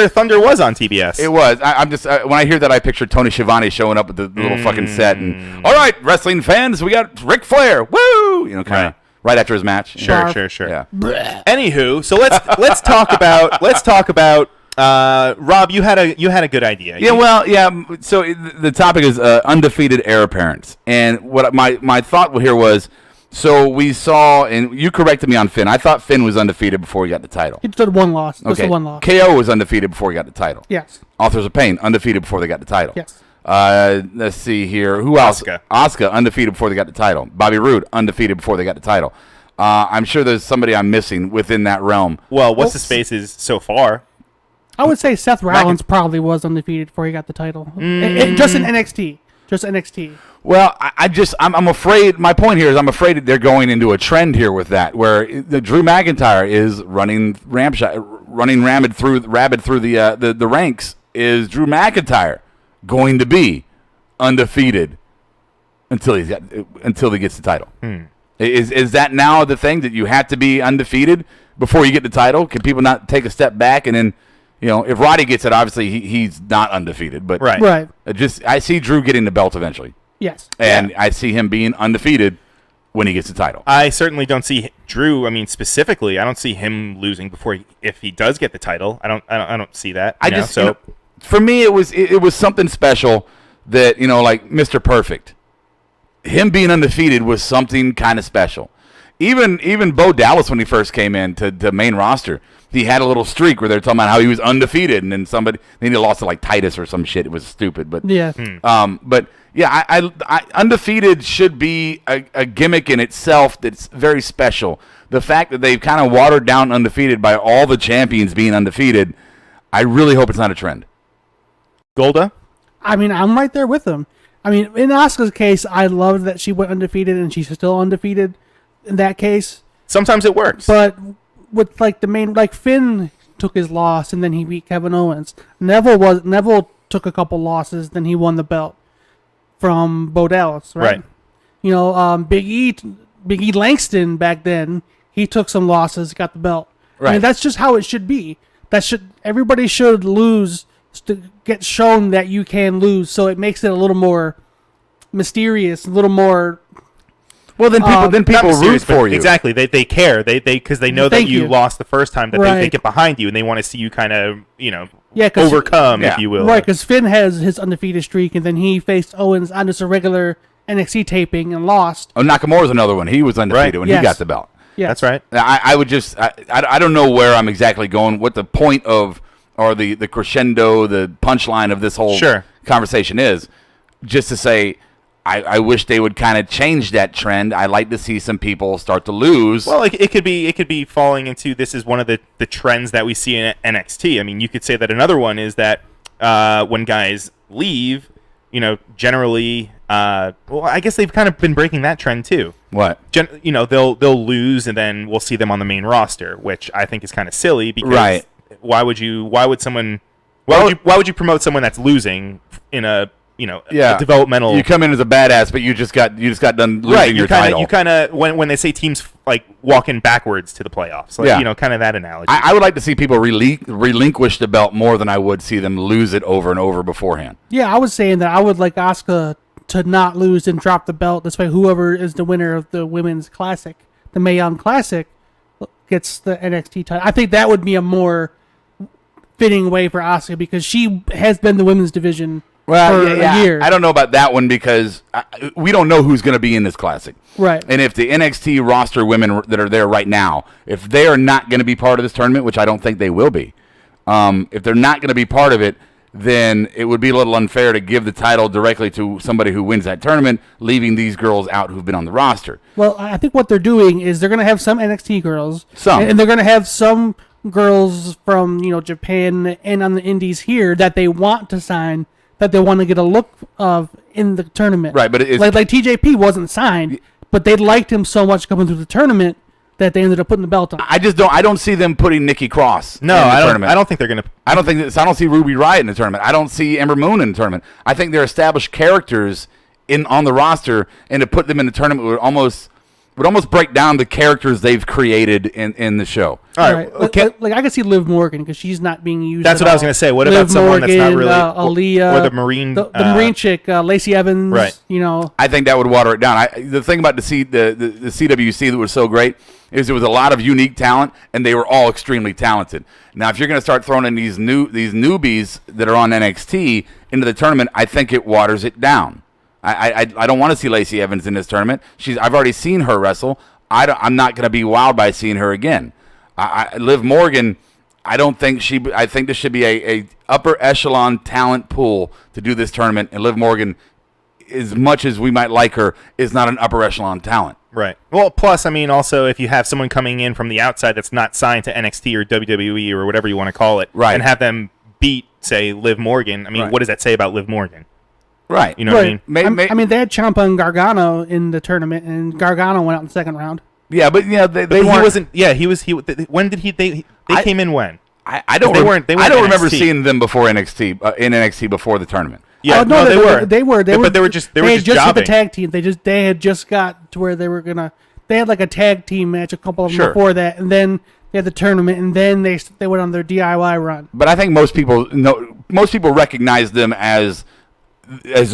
Thunder was on TBS. It was. I'm just when I hear that, I picture Tony Schiavone showing up with the little fucking set and all right, wrestling fans, we got Ric Flair. Woo! Kind of right after his match. Sure. Yeah. Anywho, so let's talk about Rob, you had a good idea. So the topic is undefeated heir apparents, and what my thought here was. So we saw, and you corrected me on Finn. I thought Finn was undefeated before he got the title. He did one loss. Just okay. one loss. KO was undefeated before he got the title. Yes. Authors of Pain, undefeated before they got the title. Yes. Let's see here. Who else? Asuka, undefeated before they got the title. Bobby Roode, undefeated before they got the title. I'm sure there's somebody I'm missing within that realm. Well, what's the spaces so far? I would say Seth Rollins probably was undefeated before he got the title. Just in NXT. Just NXT. Well, I'm afraid. My point here is I'm afraid that they're going into a trend here with that, where the Drew McIntyre is running rabid through the ranks. Is Drew McIntyre going to be undefeated until he gets the title? Is that now the thing that you have to be undefeated before you get the title? Can people not take a step back and then? If Roddy gets it, obviously he's not undefeated. But right. I see Drew getting the belt eventually. Yes. And I see him being undefeated when he gets the title. I certainly don't see Drew. I mean, specifically, I don't see him losing before if he does get the title. I don't see that. For me, it was something special that like Mr. Perfect. Him being undefeated was something kind of special. Even Bo Dallas when he first came in to main roster. He had a little streak where they're talking about how he was undefeated, and then he lost to like Titus or some shit. It was stupid, but yeah. But yeah, I undefeated should be a gimmick in itself that's very special. The fact that they've kind of watered down undefeated by all the champions being undefeated, I really hope it's not a trend. Golda? I mean, I'm right there with them. I mean, in Asuka's case, I loved that she went undefeated and she's still undefeated in that case. Sometimes it works. But with Finn took his loss and then he beat Kevin Owens. Neville took a couple losses, then he won the belt from Bo Dallas, right? Big E Langston back then, he took some losses, got the belt. Right. I mean, that's just how it should be. Everybody should lose to get shown that you can lose, so it makes it a little more mysterious, a little more. Well, then people root for you. Exactly, they care. Because they know that you lost the first time. That they get behind you and they want to see you kind of overcome, if you will. Right, because Finn has his undefeated streak, and then he faced Owens on just a regular NXT taping and lost. Oh, Nakamura's another one. He was undefeated when he got the belt. Yeah, that's right. I would just I don't know where I'm exactly going, what the point of or the crescendo, the punchline of this whole conversation is. Just to say, I wish they would kind of change that trend. I like to see some people start to lose. Well, it could be falling into this is one of the trends that we see in NXT. I mean, you could say that another one is that when guys leave, generally, well, I guess they've kind of been breaking that trend too. What? They'll lose, and then we'll see them on the main roster, which I think is kind of silly because why would you promote someone that's losing in a developmental? You come in as a badass, but you just got done losing your title. You kind of when they say teams like walking backwards to the playoffs, kind of that analogy. I would like to see people relinquish the belt more than I would see them lose it over and over beforehand. Yeah, I was saying that I would like Asuka to not lose and drop the belt. This way, whoever is the winner of the Women's Classic, the Mae Young Classic, gets the NXT title. I think that would be a more fitting way for Asuka because she has been the women's division for a year. I don't know about that one because we don't know who's going to be in this classic. Right. And if the NXT roster women that are there right now, if they are not going to be part of this tournament, which I don't think they will be, if they're not going to be part of it, then it would be a little unfair to give the title directly to somebody who wins that tournament, leaving these girls out who've been on the roster. Well, I think what they're doing is they're going to have some NXT girls. Some. And they're going to have some girls from, Japan and on the indies here that they want to sign, that they want to get a look of in the tournament. Right, but it's like TJP wasn't signed, but they liked him so much coming through the tournament that they ended up putting the belt on. I don't see them putting Nikki Cross in the tournament. I don't think they're going to. I don't see Ruby Riott in the tournament. I don't see Ember Moon in the tournament. I think they're established characters on the roster, and to put them in the tournament would almost break down the characters they've created in the show. All right. Like I can see Liv Morgan because she's not being used. That's what I was going to say. What Liv about someone Morgan, that's not really Aaliyah, or the Marine, the Marine chick, Lacey Evans? Right. I think that would water it down. The thing about the CWC that was so great is there was a lot of unique talent, and they were all extremely talented. Now, if you're going to start throwing in these newbies that are on NXT into the tournament, I think it waters it down. I don't want to see Lacey Evans in this tournament. I've already seen her wrestle. I'm not going to be wowed by seeing her again. Liv Morgan, I think this should be a upper echelon talent pool to do this tournament. And Liv Morgan, as much as we might like her, is not an upper echelon talent. Right. Well, plus, I mean, also, if you have someone coming in from the outside that's not signed to NXT or WWE or whatever you want to call it, right, and have them beat, say, Liv Morgan, I mean, what does that say about Liv Morgan? Right. You know what I mean? I mean, they had Ciampa and Gargano in the tournament, and Gargano went out in the second round. Yeah, but they he wasn't. Yeah, he was. When did he? They came in when? I don't. They weren't remember seeing them before NXT in NXT before the tournament. Yeah, no, they were. But they were just. They had just hit the tag team. They had just got to where they were gonna. They had like a tag team match a couple of them before that, and then they had the tournament, and then they went on their DIY run. But I think most people recognize them as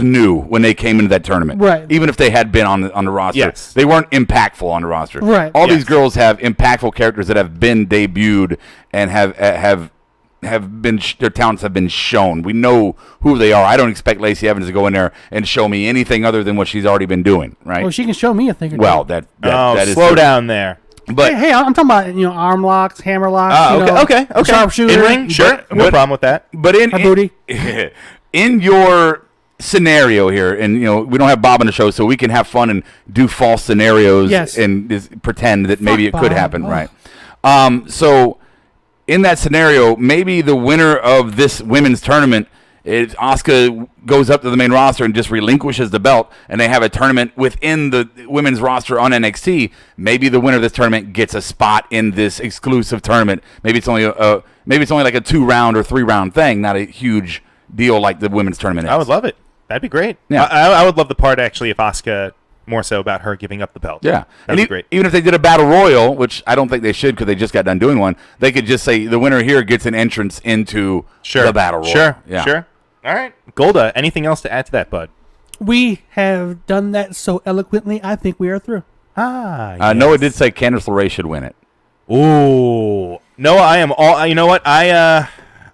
new when they came into that tournament, right? Even if they had been on the roster, yes, they weren't impactful on the roster, right? All these girls have impactful characters that have been debuted and have been their talents have been shown. We know who they are. I don't expect Lacey Evans to go in there and show me anything other than what she's already been doing, right? Well, she can show me a thing. Well, that is slow down there. But hey, I'm talking about arm locks, hammer locks. Okay. Sharpshooter, in ring, sure, no problem with that. But in your scenario here, and we don't have Bob on the show, so we can have fun and do false scenarios, and just pretend that maybe it could happen, right? So in that scenario, maybe the winner of this women's tournament is Asuka goes up to the main roster and just relinquishes the belt, and they have a tournament within the women's roster on NXT. Maybe the winner of this tournament gets a spot in this exclusive tournament. Maybe it's only like a 2-round or 3-round thing, not a huge deal like the women's tournament is. I would love it. That'd be great. Yeah. I would love the part actually if Asuka more so about her giving up the belt. Yeah, that'd be great. Even if they did a battle royal, which I don't think they should because they just got done doing one, they could just say the winner here gets an entrance into the battle royal. Sure. All right, Golda. Anything else to add to that, bud? We have done that so eloquently. I think we are through. Yes. Noah did say Candice LeRae should win it. Ooh, Noah, I am all. You know what?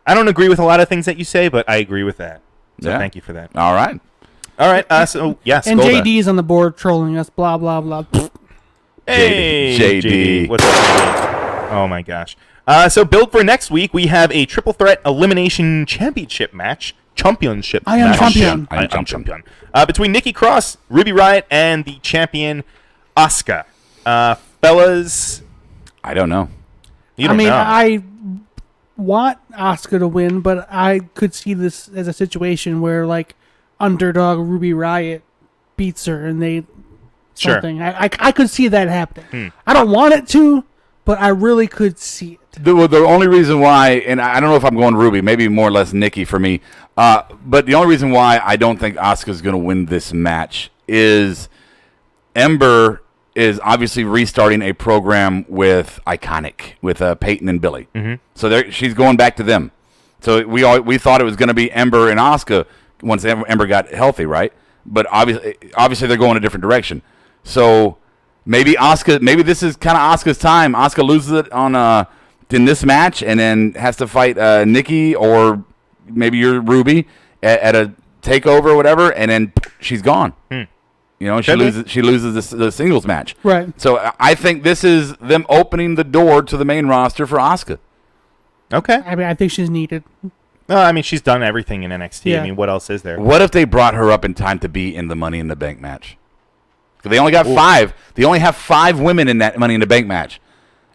I don't agree with a lot of things that you say, but I agree with that. So Yeah. thank you for that. All right. All right. So yeah, And Skolda. JD's on the board trolling us. Blah blah blah. Hey, JD. What's up, JD? Oh my gosh. So build for next week, we have a triple threat elimination championship match. Championship. I am match. champion. I am champion. Between Nikki Cross, Ruby Riott, and the champion Asuka. Fellas, I don't know. you don't know. I want Asuka to win, but I could see this as a situation where like underdog Ruby Riott beats her and they Sure. something. I could see that happening. I don't want it to, but I really could see it. The only reason why, and I don't know if I'm going Ruby, maybe more or less Nikki for me, but the only reason why I don't think Asuka's going to win this match is Ember is obviously restarting a program with Iconic, with Peyton and Billy. Mm-hmm. So she's going back to them. So we thought it was going to be Ember and Asuka once Ember got healthy, right? But obviously they're going a different direction. So maybe this is kind of Asuka's time. Asuka loses it on in this match and then has to fight Nikki or maybe you're Ruby at a takeover or whatever, and then she's gone. You know, she loses the singles match. Right. So I think this is them opening the door to the main roster for Asuka. Okay. I mean, I think she's needed. No, I mean, she's done everything in NXT. Yeah. I mean, what else is there? What if they brought her up in time to be in the Money in the Bank match? 'Cause they only got 5. They only have 5 women in that Money in the Bank match.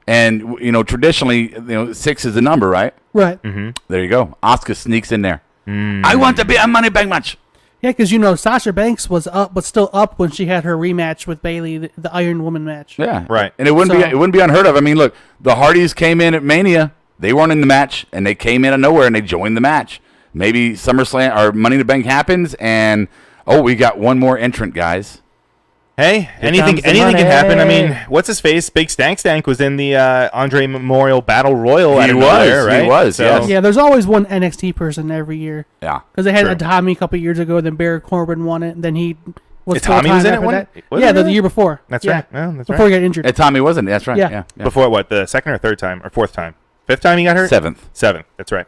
And, you know, traditionally, 6 is the number, right? Right. Mm-hmm. There you go. Asuka sneaks in there. I want to be a Money in the Bank match. Yeah, because Sasha Banks was still up when she had her rematch with Bayley, the Iron Woman match. Yeah. Right. And it wouldn't be unheard of. I mean, look, the Hardys came in at Mania. They weren't in the match, and they came in out of nowhere, and they joined the match. Maybe SummerSlam or Money in the Bank happens, and, we got one more entrant, guys. Hey, anything can happen. I mean, what's his face? Big Stank was in the Andre Memorial Battle Royal. He was. So, yes. Yeah, there's always one NXT person every year. Yeah. Because they had Itami a couple years ago, then Baron Corbin won it, and then he was Itami was in it the year before. That's right. No, that's before he got injured. Itami wasn't. That's right. Yeah. Before what? The second or third time or fourth time? Fifth time he got hurt? Seventh. That's right.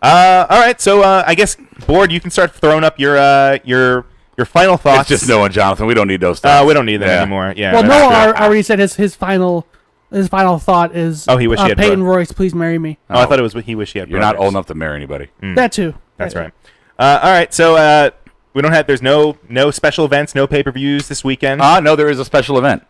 All right. So I guess Board, you can start throwing up your final thoughts. It's just Noah and Jonathan. We don't need those thoughts. We don't need them anymore. Yeah. Well, Noah already said his final thought is. Oh, he wished he had Peyton Royce, please marry me. Oh, I thought it was he wished he had. You're not old enough to marry anybody. That too. That's right. All right. So we don't have. There's no special events, no pay-per-views this weekend. No, there is a special event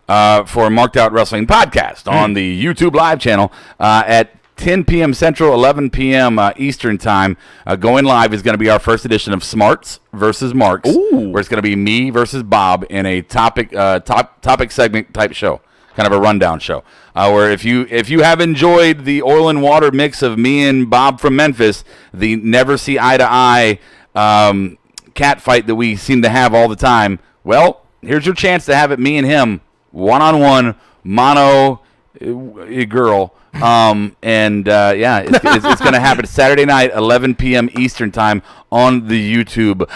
for Marked Out Wrestling Podcast on the YouTube Live channel at 10 p.m. Central, 11 p.m. Eastern Time. Going live is going to be our first edition of Smarts versus Marks, where it's going to be me versus Bob in a topic segment type show, kind of a rundown show. Where if you have enjoyed the oil and water mix of me and Bob from Memphis, the never see eye to eye cat fight that we seem to have all the time, well, here's your chance to have it me and him one-on-one mono girl. It's going to happen Saturday night, 11 p.m. Eastern Time on the YouTube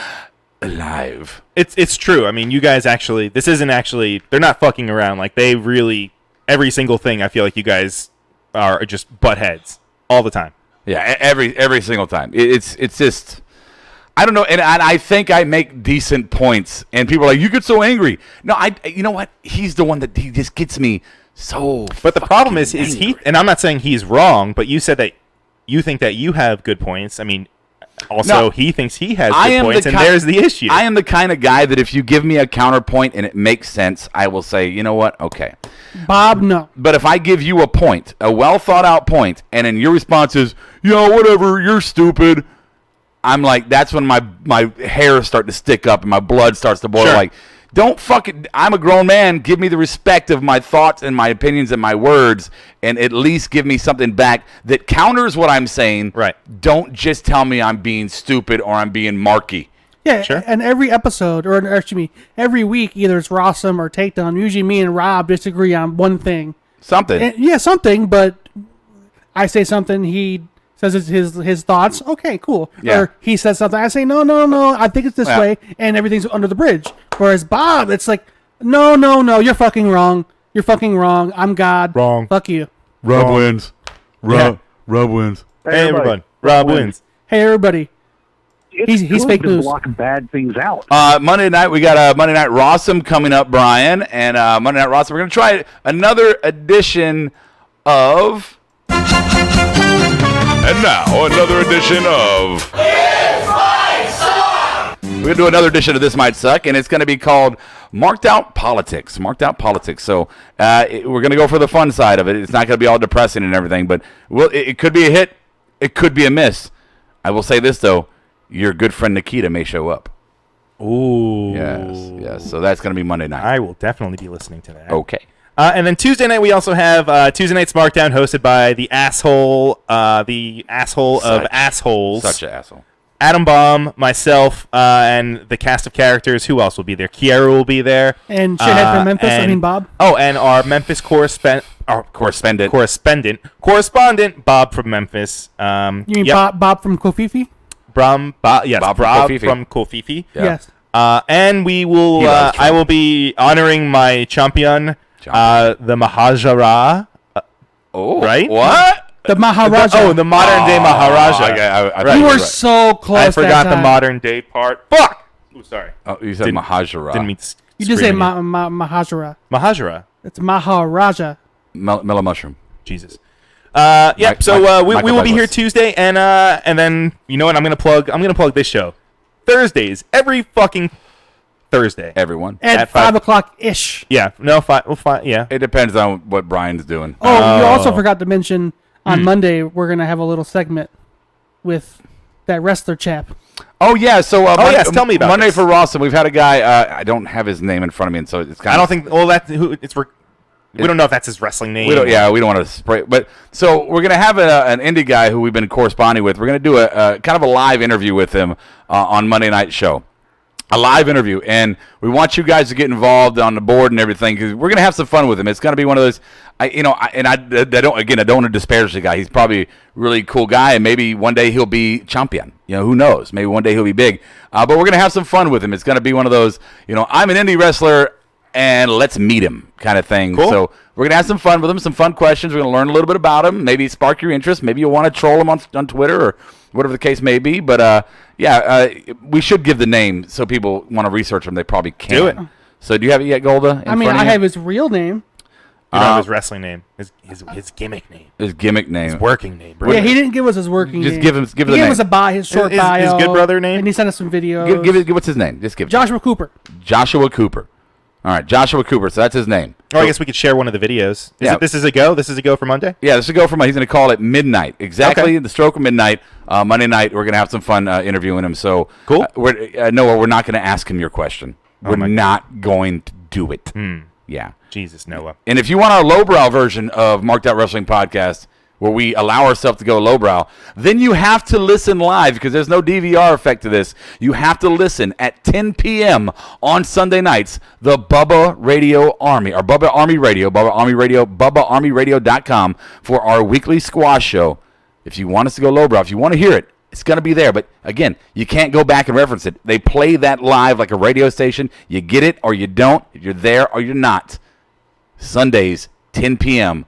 Live. It's true. I mean, you guys actually, this isn't actually, they're not fucking around. Like, they really, every single thing, I feel like you guys are just butt heads all the time. Yeah, every single time. It's just, I don't know, and I think I make decent points, and people are like, you get so angry. No, you know what? He's the one that he just gets me so. But the problem is he, and I'm not saying he's wrong, but you said that you think that you have good points. I mean, also he thinks he has good points, and there's the issue. I am the kind of guy that if you give me a counterpoint and it makes sense, I will say, you know what? Okay. Bob, no. But if I give you a point, a well thought out point, and then your response is, whatever, you're stupid, I'm like, that's when my hair starts to stick up and my blood starts to boil. Sure. Like, don't fucking, I'm a grown man. Give me the respect of my thoughts and my opinions and my words, and at least give me something back that counters what I'm saying. Right. Don't just tell me I'm being stupid or I'm being marky. Yeah, sure. And every episode, or excuse me, every week, either it's Rossum or Takedown, usually me and Rob disagree on one thing. Something. Something, but I say something, he says it's his thoughts. Okay, cool. Yeah. Or he says something, I say, no, I think it's this way, and everything's under the bridge. Whereas Bob, it's like, no, you're fucking wrong. You're fucking wrong. I'm God. Wrong. Fuck you. Rob wins. Rob wins. Hey, everyone. Rob wins. Hey, everybody. He's fake news. Block bad things out. Monday night, we got Monday Night Rawsome coming up, Brian. And Monday Night Rawsome, we're going to try another edition of... And now, another edition of... We're going to do another edition of This Might Suck, and it's going to be called Marked Out Politics. Marked Out Politics. So we're going to go for the fun side of it. It's not going to be all depressing and everything, but it could be a hit. It could be a miss. I will say this, though. Your good friend Nikita may show up. Ooh. Yes. So that's going to be Monday night. I will definitely be listening to that. Okay. And then Tuesday night, we also have Tuesday Night's Markdown, hosted by the asshole of assholes. Such an asshole. Adam Baum, myself, and the cast of characters. Who else will be there? Kiara will be there. And shithead from Memphis, Bob. Oh, and our Memphis correspondent, Bob from Memphis. You mean Bob from Kofifi? Bob from Kofifi. Yeah. Yes. And we will. I will be honoring my champion, the Mahajara. Right? What? The Maharaja. The modern day Maharaja. You were so close. I forgot the modern day part. Fuck. Oh, sorry. Oh, you said Mahajara. Didn't mean you did say Mahajara. Mahajara. It's Maharaja. Mellow mushroom. Jesus. We will be here Tuesday, and then you know what? I'm gonna plug this show. Thursdays, every fucking Thursday. Everyone at 5 o'clock ish. Yeah. No. 5. Well, 5. Yeah. It depends on what Brian's doing. Oh, you also forgot to mention on Monday we're gonna have a little segment with that wrestler chap. Oh yeah. So yes. Tell me about Monday this. for Rawsome. We've had a guy. I don't have his name in front of me, and so it's kind of. I don't think. Well, that's who it's. We don't know if that's his wrestling name. We don't want to spray. But so we're gonna have an indie guy who we've been corresponding with. We're gonna do a kind of a live interview with him on Monday night show. A live interview, and we want you guys to get involved on the board and everything because we're gonna have some fun with him. It's gonna be one of those, I don't want to disparage the guy. He's probably a really cool guy, and maybe one day he'll be champion. Who knows? Maybe one day he'll be big. But we're gonna have some fun with him. It's gonna be one of those, I'm an indie wrestler, and let's meet him kind of thing. Cool. So we're gonna have some fun with him, some fun questions. We're gonna learn a little bit about him, maybe spark your interest. Maybe you'll want to troll him on Twitter or whatever the case may be. But we should give the name so people want to research him. They probably can. Do it. So do you have it yet, Golda? I have his real name. You don't have his wrestling name. His gimmick name. His gimmick name. His working name. Yeah, he didn't give us his working name. Just give the name. He gave us his short bio. His good brother name? And he sent us some videos. Give what's his name? Just give it. Joshua Cooper. Joshua Cooper. All right, Joshua Cooper. So that's his name. I guess we could share one of the videos. This is a go? This is a go for Monday? Yeah, this is a go for Monday. He's going to call it midnight. Exactly the stroke of midnight. Monday night, we're going to have some fun interviewing him. So cool. Noah, we're not going to ask him your question. We're not going to do it. Yeah. Jesus, Noah. And if you want our lowbrow version of Marked Out Wrestling Podcast, where we allow ourselves to go lowbrow, then you have to listen live because there's no DVR effect to this. You have to listen at 10 p.m. on Sunday nights, the Bubba Radio Army, or Bubba Army Radio, BubbaArmyRadio.com for our weekly squash show. If you want us to go lowbrow, if you want to hear it, it's going to be there. But again, you can't go back and reference it. They play that live like a radio station. You get it or you don't. You're there or you're not. Sundays, 10 p.m.,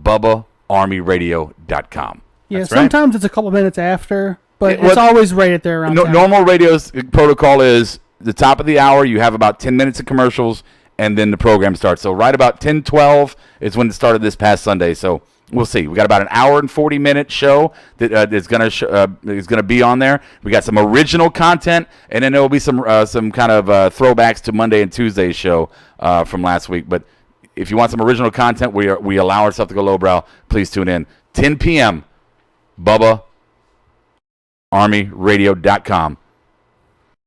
BubbaArmyRadio.com. Yeah, That's sometimes it's a couple minutes after, but it's always right there around time. Normal radio's protocol is the top of the hour, you have about 10 minutes of commercials, and then the program starts. So right about 10:12 is when it started this past Sunday. So we'll see. We got about an hour and 40-minute show that is going to be on there. We got some original content, and then there will be some kind of throwbacks to Monday and Tuesday's show from last week. But if you want some original content, we allow ourselves to go lowbrow. Please tune in. 10 p.m. BubbaArmyRadio.com.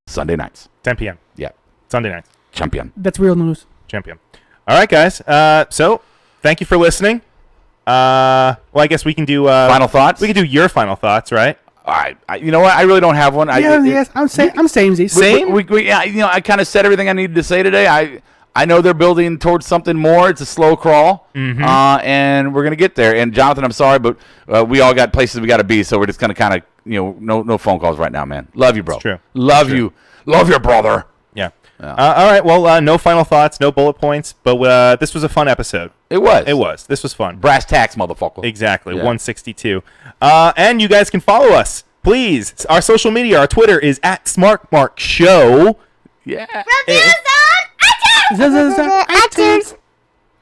Sunday nights. 10 p.m. Yeah. Sunday nights. Champion. That's real news. Champion. All right, guys. So thank you for listening. Well, I guess we can do final thoughts. We can do your final thoughts, right? All right. You know what? I really don't have one. Yes, I'm samesies. Same. I kind of said everything I needed to say today. I know they're building towards something more. It's a slow crawl, and we're gonna get there. And Jonathan, I'm sorry, but we all got places we got to be, so we're just gonna kind of, no phone calls right now, man. Love you, bro. It's true. Love you. Love your brother. Yeah. All right. Well, no final thoughts, no bullet points, but this was a fun episode. It was. It was. This was fun. Brass tacks, motherfucker. Exactly. Yeah. 162. And you guys can follow us, please. Our social media, our Twitter is @SmartMarkShow. Yeah. Reviews on iTunes.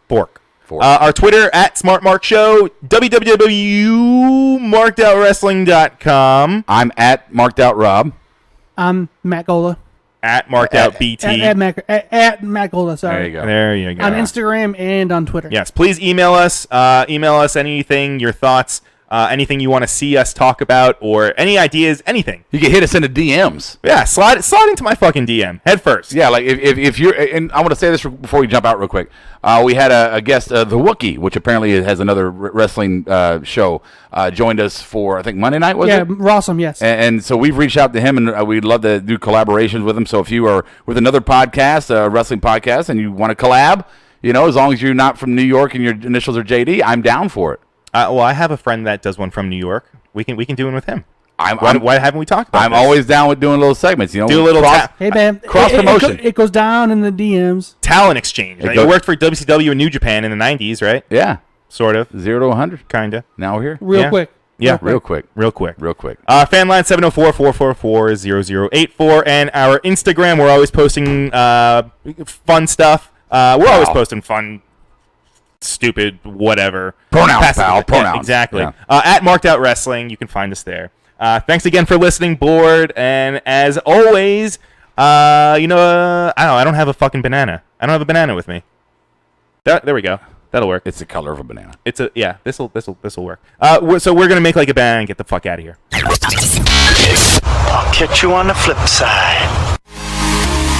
Fork. Our Twitter @SmartMarkShow. www.markedoutwrestling.com. I'm @MarkedOutRob. I'm Matt Gola. @MarkedOutBT. At Matt Gola, sorry. There you go. On Instagram and on Twitter. Yes, please email us. Email us anything, your thoughts, anything you want to see us talk about, or any ideas, anything. You can hit us in the DMs. Yeah, slide into my fucking DM head first. Yeah, like if you're, and I want to say this before we jump out real quick. We had a guest, the Wookiee, which apparently has another wrestling show, joined us for I think Monday night was it? Yeah, Rossum, yes. And so we've reached out to him, and we'd love to do collaborations with him. So if you are with another podcast, a wrestling podcast, and you want to collab, as long as you're not from New York and your initials are JD, I'm down for it. Well, I have a friend that does one from New York. We can do one with him. Why haven't we talked about I'm this? always down with doing little segments. Do a little hey, man. cross promotion. It goes down in the DMs. Talent exchange. Right? You worked for WCW in New Japan in the 90s, right? Yeah. Sort of. 0 to 100. Kind of. Now we're here. Real quick. Yeah. Real quick. Fan line 704-444-0084. And our Instagram, we're always posting fun stuff. We're always posting fun, stupid, whatever. Pronouns, pal. Pronouns. Exactly. Yeah. Marked Out Wrestling. You can find us there. Thanks again for listening, board. And as always, I don't have a fucking banana. I don't have a banana with me. There we go. That'll work. It's the color of a banana. This'll work. So we're gonna make like a banana and get the fuck out of here. I'll catch you on the flip side.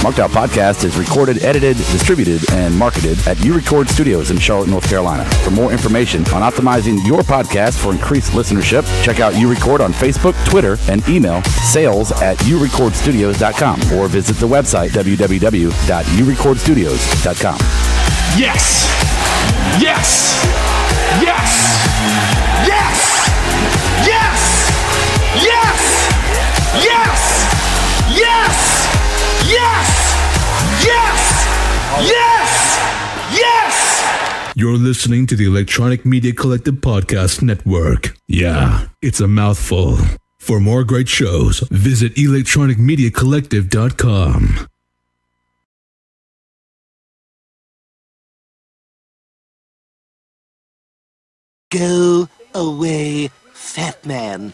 Marked Out Podcast is recorded, edited, distributed, and marketed at U-Record Studios in Charlotte, North Carolina. For more information on optimizing your podcast for increased listenership, check out U-Record on Facebook, Twitter, and email sales@urecordstudios.com or visit the website www.urecordstudios.com. Yes! Yes! Yes! Yes! Yes! Yes! Yes! Yes! Yes! Yes! Yes! Yes! You're listening to the Electronic Media Collective Podcast Network. Yeah, it's a mouthful. For more great shows, visit electronicmediacollective.com. Go away, fat man.